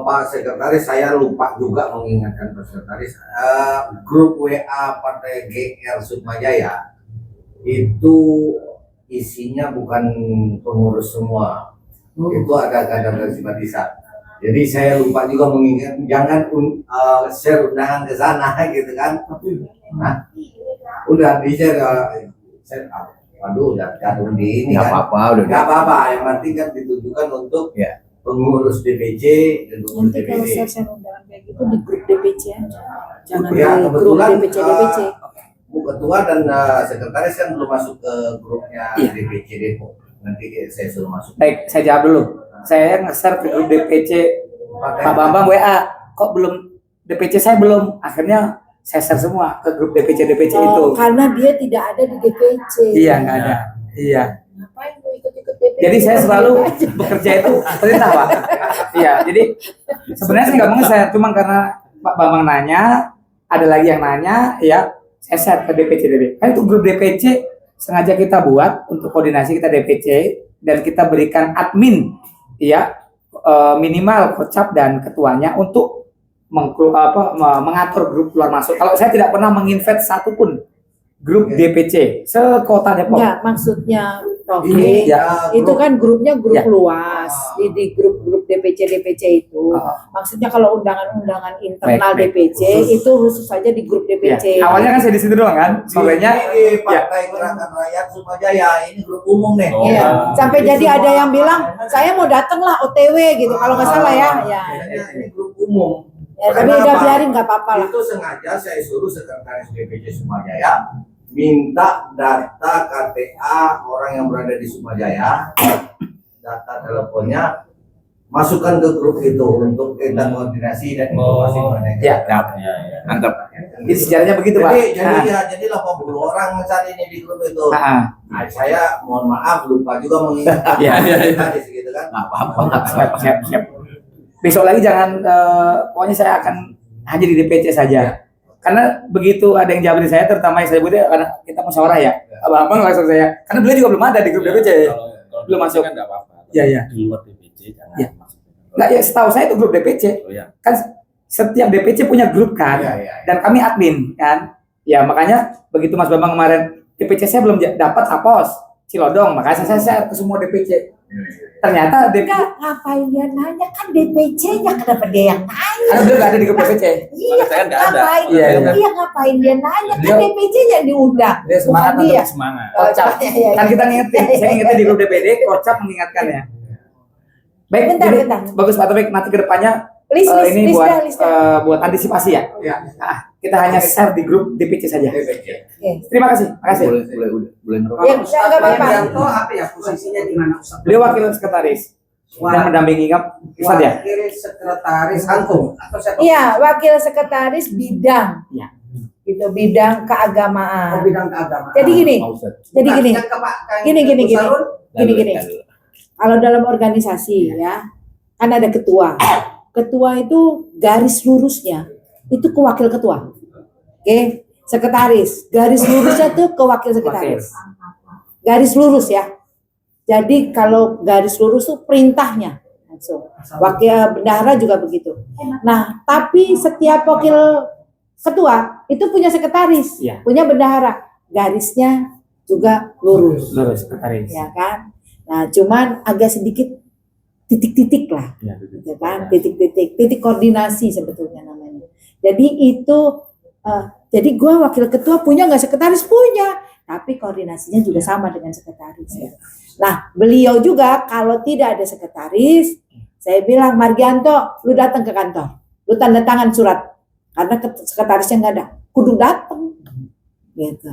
Pak Sekretaris, saya lupa juga mengingatkan Pak Sekretaris. Grup WA Partai GR Sukmajaya itu isinya bukan pengurus semua. Itu ada kader dari simpatisan. Jadi saya lupa juga mengingat, jangan share undangan ke sana gitu kan. Nah, udah di share. Waduh, udah gabung di ini Nggak kan. apa-apa, udah. Nggak apa-apa, yang penting kan ditujukan untuk Ya. pengurus DPC dan pengurus Nanti kalau DPD. share undangan kayak gitu di grup DPC aja. Jangan Ya, di grup kebetulan DPC. Bu Ketua dan Sekretaris kan belum masuk ke grupnya Iya. DPC Depok. Nanti saya suruh masuk. Baik, saya jawab dulu. Saya nge-share ke grup DPC Pak Bambang WA. Kok belum DPC saya belum? Akhirnya saya share semua ke grup DPC itu. Karena dia tidak ada di DPC. Iya, nggak ada. Iya. Ngapain lu ikut-ikut DPC? Jadi saya selalu bekerja itu perintah, Pak. Iya, jadi sebenarnya saya nggak mau nge-share, cuma karena Pak Bambang nanya, ada lagi yang nanya, ya saya share ke DPC. Kan itu grup DPC sengaja kita buat untuk koordinasi kita DPC dan kita berikan admin, ya minimal kocap dan ketuanya untuk mengatur grup keluar masuk. Kalau saya tidak pernah menginvite satupun grup DPC sekota Depok. Enggak, maksudnya Ini itu kan grupnya grup Ya. luas di grup DPC itu. Maksudnya kalau undangan internal Baik, DPC itu khusus saja di grup Ya. DPC. Awalnya kan saya di situ doang kan, sorenya ini Partai Gerakan Rakyat Sukmajaya, ini grup umum nih. Iya. Sampai jadi ada yang bilang saya mau datang lah OTW gitu kalau nggak salah ya. Ya. Ini grup umum. Ya, tapi Karena udah apa? biarin nggak apa-apa lah. Itu sengaja saya suruh Sekretaris DPC Sukmajaya minta data KTA orang yang berada di Sukmajaya, data teleponnya, masukkan ke grup itu untuk kita koordinasi dan informasi mengenai. Ya. Mantap. Jadi sejarahnya begitu, Pak. Jadi 80 orang saat ini di grup itu. Nah, Nah, saya mohon maaf lupa juga mengingatkan Iya. tadi gitu kan. Nggak apa-apa. siap. Besok lagi jangan, pokoknya saya akan hanya di DPC saja. Karena begitu ada yang jawab saya, terutama yang saya sebutnya karena kita musyawarah ya. Abang langsung saya, karena beliau juga belum ada di grup DPC. Belum masuk. Kan nggak apa-apa. Iya. Di luar DPC jangan Iya. masuk. Nggak, ya setahu saya itu grup DPC. Oh, iya. Kan setiap DPC punya grup kan, dan kami admin kan. Ya makanya begitu Mas Bambang kemarin DPC saya belum dapat Apos Cilodong, makanya saya share ke semua DPC. Ternyata DPC, Enggak, ngapain dia nanya kan DPC-nya, kenapa dia yang nanya? karena beliau nggak ada di grup DPC. Iya, Saya nggak ada. ngapain? Iya. Iya, ngapain dia nanya? Kan Beliau- DPC yang diundang. Dia semangat Bukan dia. untuk Semangat. Kocap. Iya. Kan kita ngingetin, saya ngingetin di grup DPD, Kocap mengingatkan ya. Baik, Bentar, jadi bentar. bagus Pak Taufik, nanti ke depannya List, ini buat list. buat antisipasi ya. Ya. Nah, kita hanya share di grup DPC saja. DPC. Terima kasih, makasih. Boleh ngerokok. Ya, nggak apa-apa. Apa ya posisinya di mana? Beliau wakil sekretaris. yang mendampingi Ustaz ya? Wakil sekretaris Antum atau siapa? Iya, wakil sekretaris bidang. Iya. Itu bidang keagamaan. Bidang keagamaan. Jadi gini. Jadi Bukan, gini. yang ke Pak Kang Gini. Sarul? Gini. Kalau dalam organisasi ya, kan ada ketua. Ketua itu garis lurusnya itu ke wakil ketua. Oke, sekretaris. Garis lurusnya tuh ke wakil sekretaris. Garis lurus ya. Jadi kalau garis lurus tuh perintahnya langsung. Wakil bendahara juga begitu. Nah, tapi setiap wakil ketua itu punya sekretaris, Iya. punya bendahara. Garisnya juga lurus. Lurus sekretaris. Ya kan? Nah, cuman agak sedikit titik-titik lah. Ya. Gitu kan? Titik koordinasi sebetulnya namanya. Jadi itu jadi gua wakil ketua punya nggak sekretaris? Punya, tapi koordinasinya juga sama dengan sekretaris ya. Nah, beliau juga kalau tidak ada sekretaris, saya bilang Margianto, lu datang ke kantor, lu tanda tangan surat, karena sekretarisnya nggak ada, kudu datang, gitu.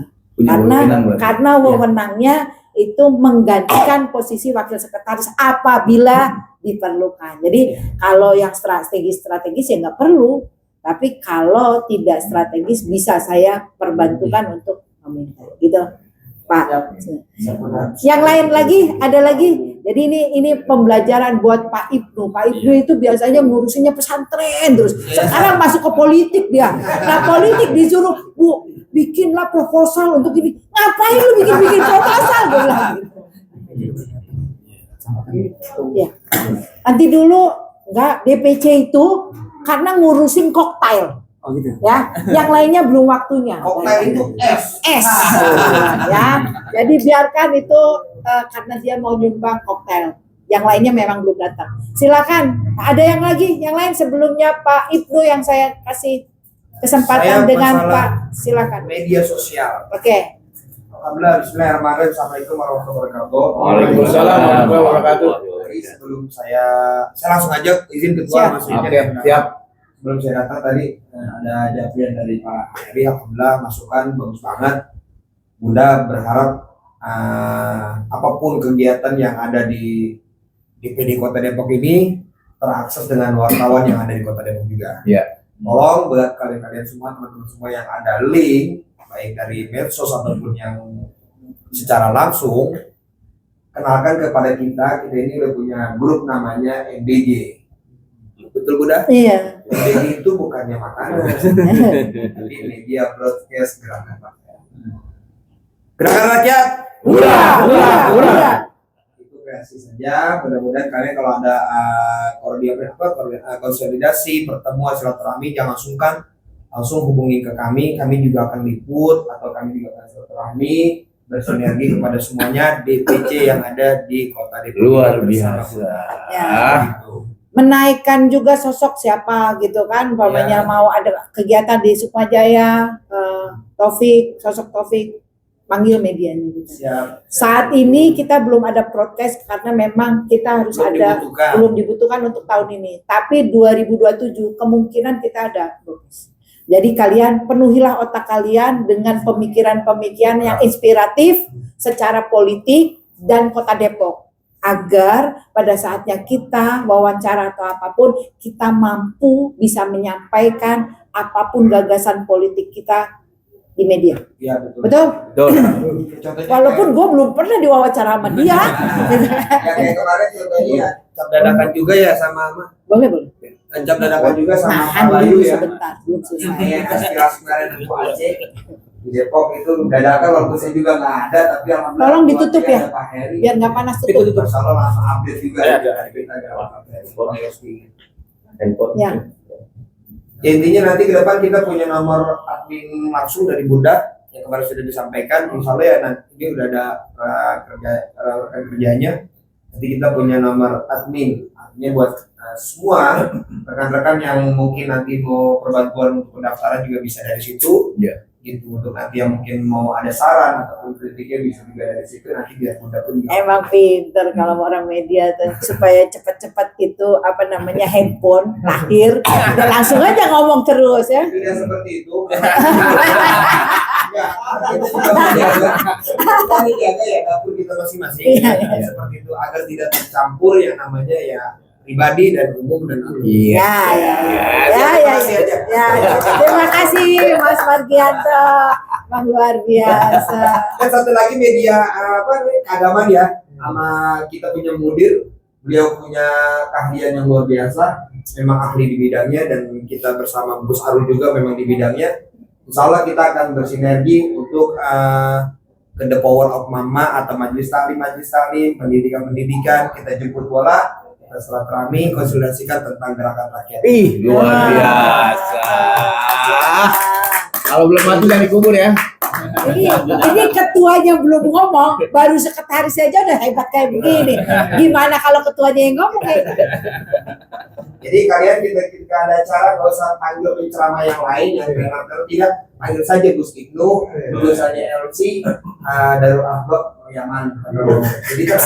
Karena wewenangnya itu menggantikan posisi wakil sekretaris apabila diperlukan. Jadi kalau yang strategis ya nggak perlu, tapi kalau tidak strategis bisa saya perbantukan untuk meminta, gitu. Pak. Yang lain lagi, ada lagi. Jadi ini pembelajaran buat Pak Ibnu. Pak Ibnu itu biasanya ngurusinnya pesantren terus. Sekarang masuk ke politik dia. Nah, politik disuruh, Bu, bikinlah proposal untuk ini. Ngapain lu bikin proposal? Gue bilang gitu. Ya. Nanti dulu enggak DPC itu karena ngurusin koktail. Oh gitu. Ya, yang lainnya belum waktunya. Koktail itu es. Ya, jadi biarkan itu karena dia mau nyumbang koktail. Yang lainnya memang belum datang. Silakan. Ada yang lagi, yang lain sebelumnya Pak Ibnu yang saya kasih kesempatan Saya dengan masalah Pak. Silakan. Media sosial. Oke. Alhamdulillah, bismillahirrahmanirrahim. Assalamualaikum warahmatullahi wabarakatuh. Waalaikumsalam warahmatullahi wabarakatuh. Jadi sebelum saya langsung aja izin ketua Siap. Mas Rizal. Oke, siap. Sebelum saya datang tadi ada jawaban dari Pak Heri, alhamdulillah masukan bagus banget. Bunda berharap apapun kegiatan yang ada di DPD Kota Depok ini terakses dengan wartawan yang ada di Kota Depok juga. Iya. Tolong buat kalian semua, teman-teman semua yang ada link baik dari medsos ataupun yang secara langsung, kenalkan kepada kita ini udah punya grup namanya MBG. Betul Bunda? Iya. MBG itu bukannya makanan, tapi media broadcast gerakan rakyat. Gerakan rakyat, Hurra. itu kreasi saja. Mudah-mudahan kalian kalau ada konsolidasi, pertemuan, silaturahmi, jangan sungkan, langsung hubungi ke kami. Kami juga akan liput atau kami juga akan silaturahmi bersinergi kepada semuanya DPC yang ada di Kota Depok. Luar biasa. Ya. Menaikkan juga sosok siapa gitu kan, umpamanya mau ada kegiatan di Sukmajaya, sosok Taufik panggil medianya gitu. Siap. Saat ini kita belum ada broadcast karena memang kita harus belum dibutuhkan untuk tahun ini. Tapi 2027 kemungkinan kita ada broadcast. Jadi kalian penuhilah otak kalian dengan pemikiran-pemikiran yang inspiratif secara politik dan Kota Depok. Agar pada saatnya kita wawancara atau apapun, kita mampu bisa menyampaikan apapun gagasan politik kita di media. Iya, betul. Betul? Contohnya Walaupun gue belum pernah diwawancara sama dia. kayak kemarin contohnya cap dadakan juga ya sama Boleh. cap dadakan juga sama Nahan Pak Bayu dulu ya. sebentar, belum selesai. Yang aspirasi kemarin Pak Aceh di Depok itu dadakan walaupun saya juga nggak ada, tapi alhamdulillah Tolong ditutup ya, ada Pak Heri. biar nggak panas tutup. Insya Allah langsung update juga Ya, dari kita Handphone. Ya. Ya, intinya nanti ke depan kita punya nomor admin langsung dari Bunda yang kemarin sudah disampaikan. Insya Allah ya nanti ini udah ada kerjanya. Nanti kita punya nomor admin. Artinya buat semua rekan-rekan yang mungkin nanti mau perbantuan untuk pendaftaran juga bisa dari situ. Iya. Gitu untuk nanti yang mungkin mau ada saran ataupun kritiknya bisa juga dari situ, nanti biar Bunda pun juga. Emang pinter kalau orang media tuh, supaya cepat-cepat itu handphone lahir, udah langsung aja ngomong terus ya. Tidak seperti itu. Ya, Kita jaga ya dapur kita masing-masing. Seperti itu agar tidak tercampur yang namanya ya pribadi dan umum dan Ya, ya, ya, ya, ya. Terima kasih Mas Margianto, Bang luar biasa. Dan satu lagi media keagamaan ya, sama kita punya mudir, beliau punya keahlian yang luar biasa, memang ahli di bidangnya, dan kita bersama Gus Arul juga memang di bidangnya. Insya Allah kita akan bersinergi untuk ke the power of mama atau majelis taklim, pendidikan, kita jemput bola, kita silaturahmi, konsultasikan tentang gerakan rakyat. Ih, luar biasa. Kalau belum mati jangan dikubur ya. Ini ketuanya belum ngomong, baru sekretaris aja udah hebat kayak begini. Gimana kalau ketuanya yang ngomong kayak gitu? Jadi kalian ketika ada acara gak usah panggil penceramah yang lain yang tidak, panggil saja Gus Ibnu, panggil saja LC, Darul Ahbab, Yaman. Jadi kan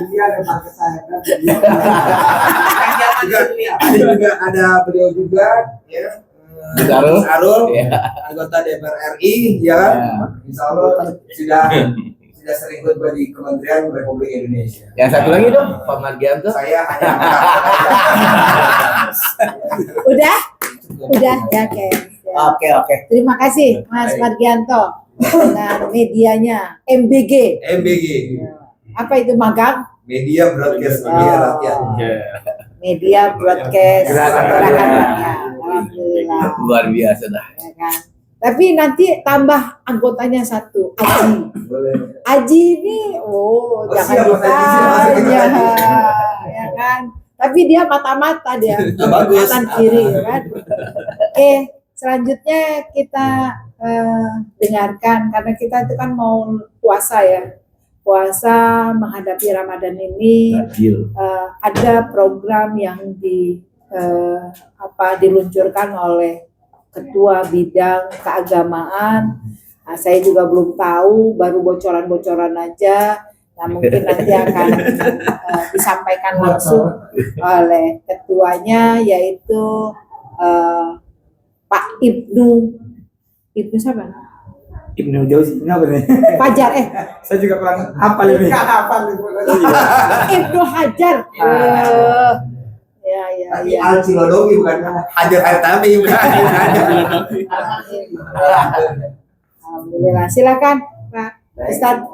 dia ada pakai saya. Juga ada beliau juga, ya. Gus Arul, anggota DPR RI, ya. Insya Allah sudah sering ikut di Kementerian Republik Indonesia. Yang satu lagi dong, Pak Margianto. Saya hanya Udah ya, oke. Terima kasih Mas Margianto dengan medianya MBG. Apa itu magang? Media Broadcast Media Rakyat. Media Broadcast Gerakan Rakyat. Alhamdulillah. Luar biasa dah. Ya kan? Tapi nanti tambah anggotanya satu, Aji. Aji ini, jangan ditanya, ya kan? Tapi dia mata-mata dia, kanan kiri, ya kan? Selanjutnya kita dengarkan, karena kita itu kan mau puasa ya, puasa menghadapi Ramadan ini, ada program yang diluncurkan oleh Ketua Bidang Keagamaan. Nah, saya juga belum tahu, baru bocoran-bocoran aja. Nah, mungkin nanti akan disampaikan langsung oleh ketuanya, yaitu Pak Ibnu siapa? Ibnu Jauzi, kenapa nih? Fajar, Saya juga kurang hafal ini. Ibnu Hajar. Ya. Al Cilodongi bukan Hajar Haytami, bukan. Alhamdulillah, silakan Pak Ustadz.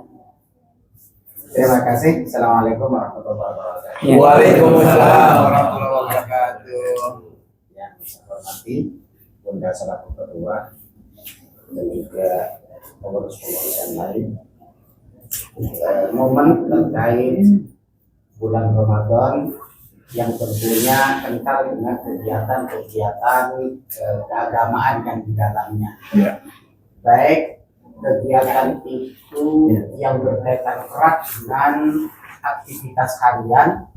Terima kasih. Assalamualaikum warahmatullahi wabarakatuh. Waalaikumsalam warahmatullahi wabarakatuh. Yang saya hormati Bunda selaku Ketua dan juga pengurus-pengurus yang lain. Momen terkait bulan Ramadan yang tentunya kental dengan kegiatan-kegiatan keagamaan yang di dalamnya. Baik kegiatan itu yang berkaitan erat dengan aktivitas harian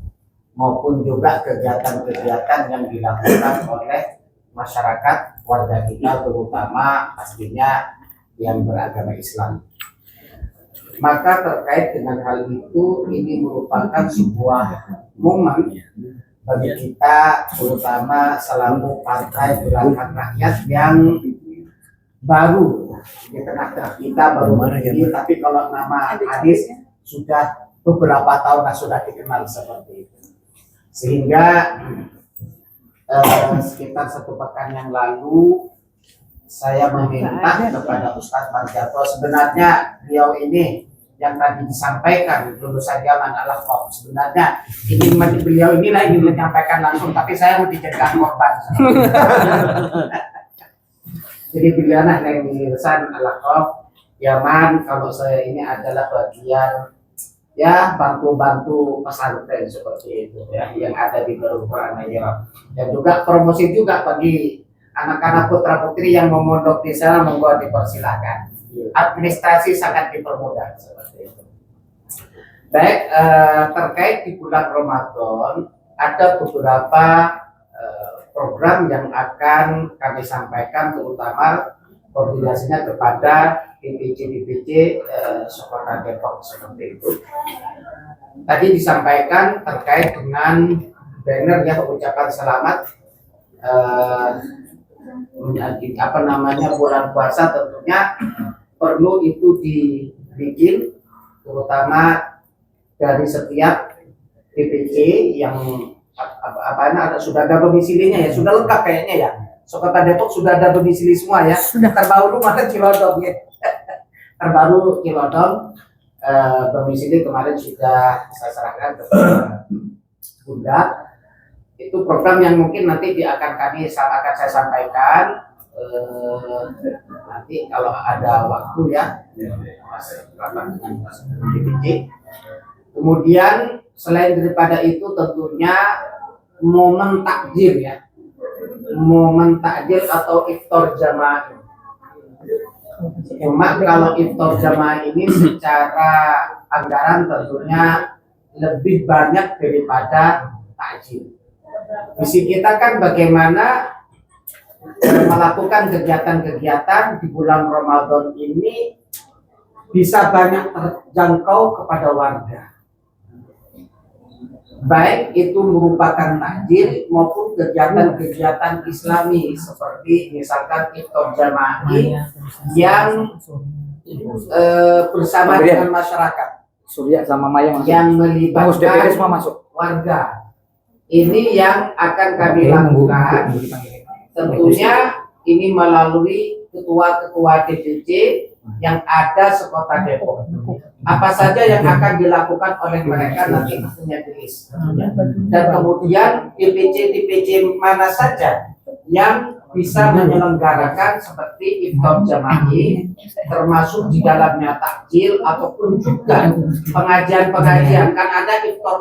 maupun juga kegiatan-kegiatan yang dilakukan oleh masyarakat warga kita, terutama pastinya yang beragama Islam. Maka terkait dengan hal itu, ini merupakan sebuah momen bagi kita, terutama selaku Partai Gerakan Rakyat yang baru di tengah-tengah kita, baru berdiri, tapi kalau nama Anies sudah beberapa tahun sudah dikenal seperti itu. Sehingga sekitar 1 pekan yang lalu saya meminta kepada Ustadz Margianto, sebenarnya beliau ini yang tadi disampaikan lulusan zaman Al-Khawf, sebenarnya beliau inilah ingin menyampaikan langsung, tapi saya mau dijadikan korban. Jadi beliau yang lulusan Al-Khawf Yaman, kalau saya ini adalah bagian ya bantu-bantu pesantren seperti itu ya, yang ada di Berukuran ya. Dan juga promosi juga bagi anak-anak putra putri yang mau mondok di sana, monggo dipersilakan. Administrasi sangat dipermudah seperti itu. Baik, terkait di bulan Ramadan ada beberapa program yang akan kami sampaikan, terutama koordinasinya kepada DPC Kota Depok seperti itu. Tadi disampaikan terkait dengan banner yang mengucapkan selamat bulan puasa tentunya perlu itu dibikin, terutama dari setiap DPC yang sudah ada domisilinya ya, sudah lengkap kayaknya ya. Kota Depok sudah ada domisili semua ya. Sudah terbaru mana Cilodong ya. Terbaru Cilodong, domisili kemarin sudah saya serahkan ke Bunda. Itu program yang mungkin nanti akan saya sampaikan nanti kalau ada waktu ya, DPC. Kemudian selain daripada itu tentunya momen takjil ya, momen takjil atau iftar jamaah. Cuma kalau iftar jamaah ini secara anggaran tentunya lebih banyak daripada takjil. Misi kita kan bagaimana melakukan kegiatan-kegiatan di bulan Ramadan ini bisa banyak terjangkau kepada warga. Baik itu merupakan takjil maupun kegiatan-kegiatan Islami seperti misalkan iftar jamaah yang bersama dengan masyarakat. Surya sama Maya masuk. Yang melibatkan DPD semua masuk. Warga. Ini yang akan kami lakukan. Tentunya ini melalui ketua-ketua DPC yang ada sekota Depok. Apa saja yang akan dilakukan oleh mereka nanti punya tulis. Dan kemudian DPC mana saja yang bisa menyelenggarakan seperti iftar jamaah, termasuk di dalamnya takjil ataupun juga pengajian-pengajian. Kan ada iftar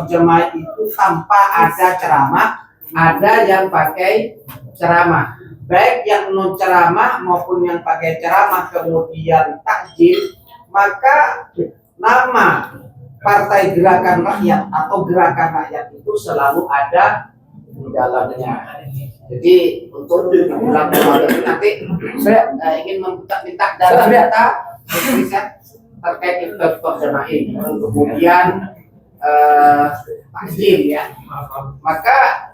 jamaah itu tanpa ada ceramah, ada yang pakai ceramah. Baik yang non ceramah maupun yang pakai ceramah kemudian takjil, maka nama Partai Gerakan Rakyat atau Gerakan Rakyat itu selalu ada di dalamnya. Jadi untuk bulan Ramadan nanti saya ingin minta data terkait iftar jamaah ini, kemudian takjil ya. Maka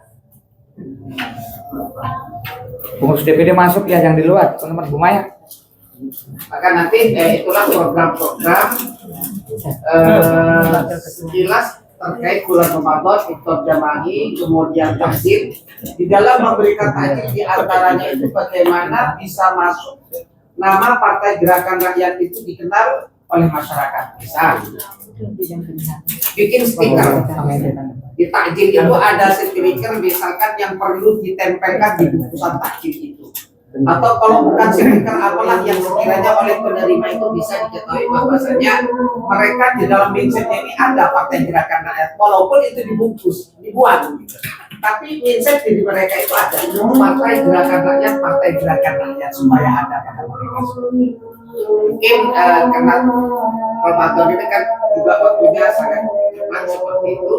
Pengurus DPD masuk ya, yang di luar teman-teman Bu Maya. Maka nanti itulah program-program sekilas terkait bulan Ramadan, iftar jamaah, kemudian takjil. Di dalam memberikan takjil di antaranya itu bagaimana bisa masuk nama Partai Gerakan Rakyat itu dikenal oleh masyarakat. Misal bikin stiker. Di takjil itu ada stiker misalkan yang perlu ditempelkan di bungkusan takjil itu. Atau kalau bukan stiker apalah yang sekiranya oleh penerima itu bisa diketahui bahwasanya mereka di dalam mindsetnya ini ada Partai Gerakan Rakyat, walaupun itu dibungkus, dibuat. Tapi mindset di mereka itu ada Partai Gerakan Rakyat, Partai Gerakan Rakyat supaya ada pada mereka. Mungkin karena Ramadan ini kan juga waktunya sangat cepat seperti itu.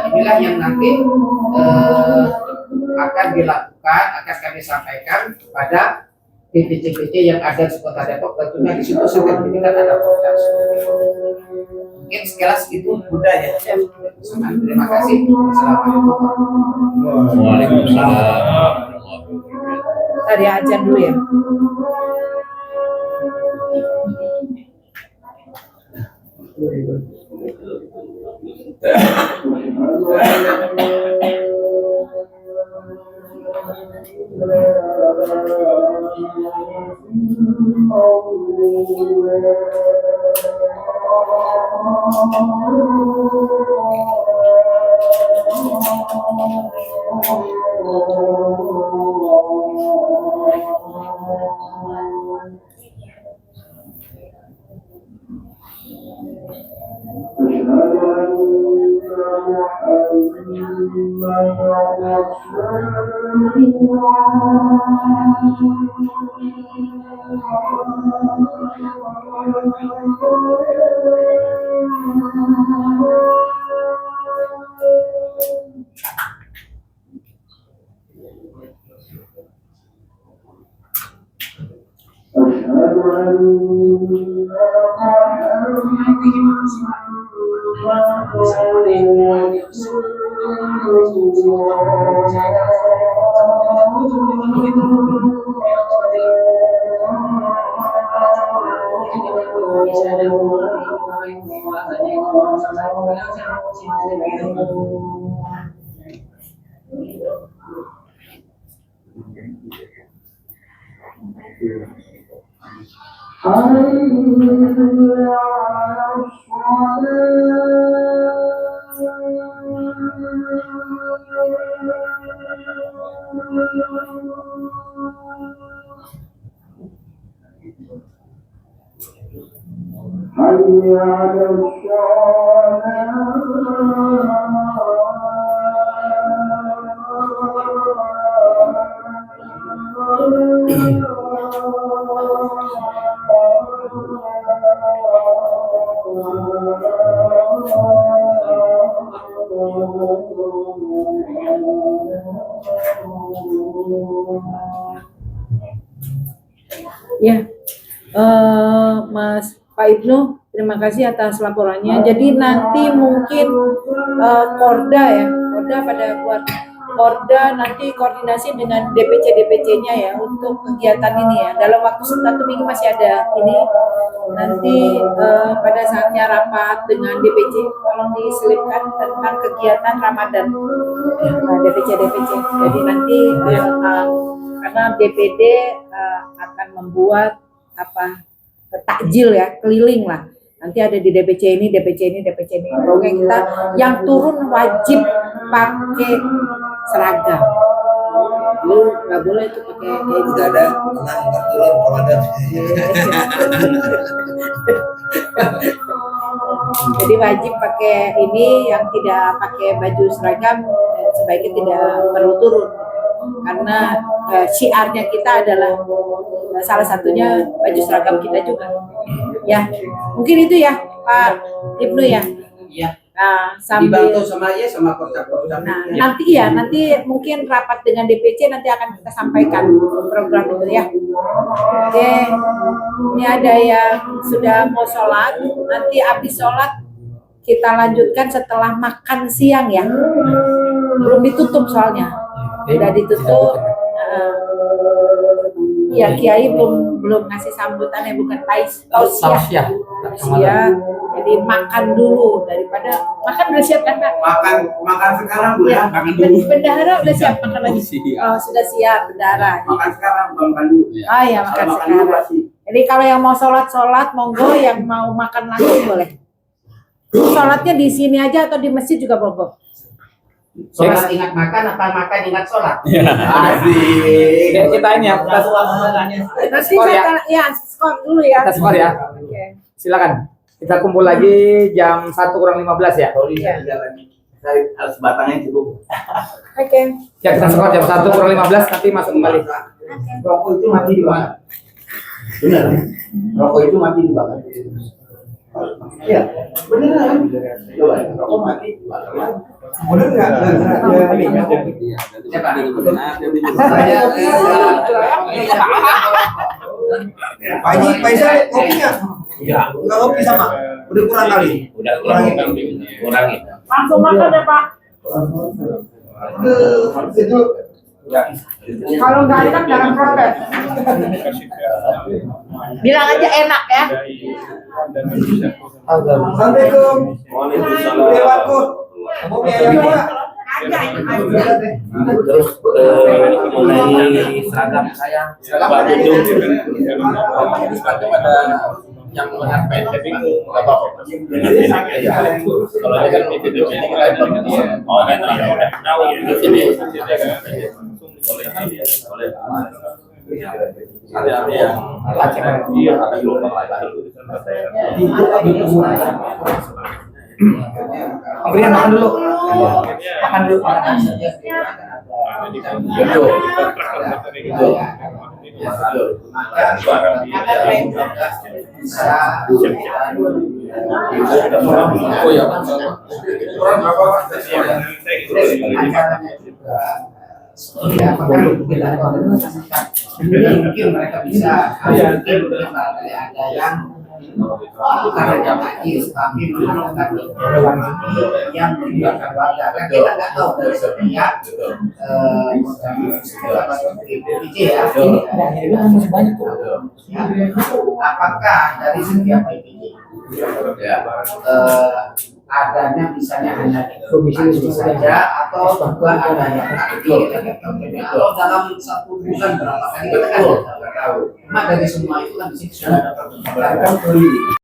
Inilah yang nanti akan dilakukan, akan kami sampaikan kepada DPC yang ada di Kota Depok. Tentunya di situ sertifikat ada program seperti itu. Mungkin sekilas itu mudah ya. Terima kasih. Assalamualaikum. Waalaikumsalam. Tadi ajan dulu ya. Thank you. Ya, Mas Pak Ibnu, terima kasih atas laporannya. Jadi nanti mungkin Korda ya, Korda pada buat Korda nanti koordinasi dengan DPC-nya ya untuk kegiatan ini ya. Dalam waktu 1 minggu masih ada ini. Nanti pada saatnya rapat dengan DPC, tolong diselipkan tentang kegiatan Ramadan. DPC. Jadi nanti karena DPD akan membuat takjil ya, keliling lah. Nanti ada di DPC ini. Pokoknya kita yang turun wajib pakai seragam. Lu nggak boleh itu pakai kayak Tidak ada tenang berturun komandan. Jadi wajib pakai ini, yang tidak pakai baju seragam sebaiknya tidak perlu turun. Karena syiarnya kita adalah salah satunya baju seragam kita juga. Ya, mungkin itu ya Pak Ibnu ya. Iya. Nah, sambil Dibantu sama Korda. nanti mungkin rapat dengan DPC nanti akan kita sampaikan program itu ya. Oke, ini ada yang sudah mau sholat, nanti habis sholat kita lanjutkan setelah makan siang ya. Belum ditutup soalnya, udah ditutup. Ya Kiai belum ngasih sambutan ya, bukan tausiah. Jadi makan dulu daripada makan udah siap kan Pak? Makan sekarang Bu ya. Makan dulu. Bendahara udah siap makan lagi. Oh sudah siap bendahara. Makan sekarang, makan dulu. Ah ya makan sekarang. Jadi kalau yang mau sholat monggo, yang mau makan langsung boleh. Sholatnya di sini aja atau di masjid juga monggo. Sholat ingat makan apa makan ingat sholat? Asik. Kita ini ya, kita Nanti skor ya skor dulu ya. Kita skor ya. Oke. Silakan. Kita kumpul lagi jam 1 kurang 15 ya. Harus batangnya cukup. Oke. Ya kita skor jam 1 kurang 15 nanti masuk kembali. Rokok itu mati dibakar. Benar. Rokok itu mati dibakar. Iya, beneran. Coba, rokok mati dibakar. Bener nggak? Pak Haji, Pak Isa, kopi nggak? Nggak kopi sama? Udah kurang kali? Udah kurangin. Langsung makan ya Pak. Itu Kalau nggak enak jangan protes. Bilang aja enak ya. Assalamualaikum. Waalaikumsalam. Dewanku. Mau biaya apa? Terus mengenai seragam saya, Pak Dudung, yang lengan pendek itu nggak apa-apa. Kalau ini kan itu ini kita oh ya udah tahu ya di sini ada yang iya ada gelombang lain. Pemberian makan dulu. Makan dulu. Oh ya, kurang berapa Pak? Mungkin mereka bisa ada yang karena jamaahir, tapi menggunakan yang melibatkan warga. Kan kita nggak tahu dari setiap DPC ya. Apakah dari setiap DPC adanya misalnya hanya komisi saja atau juga ada yang aktif atau dalam 1 bulan berapa kali kita kan nggak tahu. Cuma dari semua itu kan di sini sudah ada pertemuan.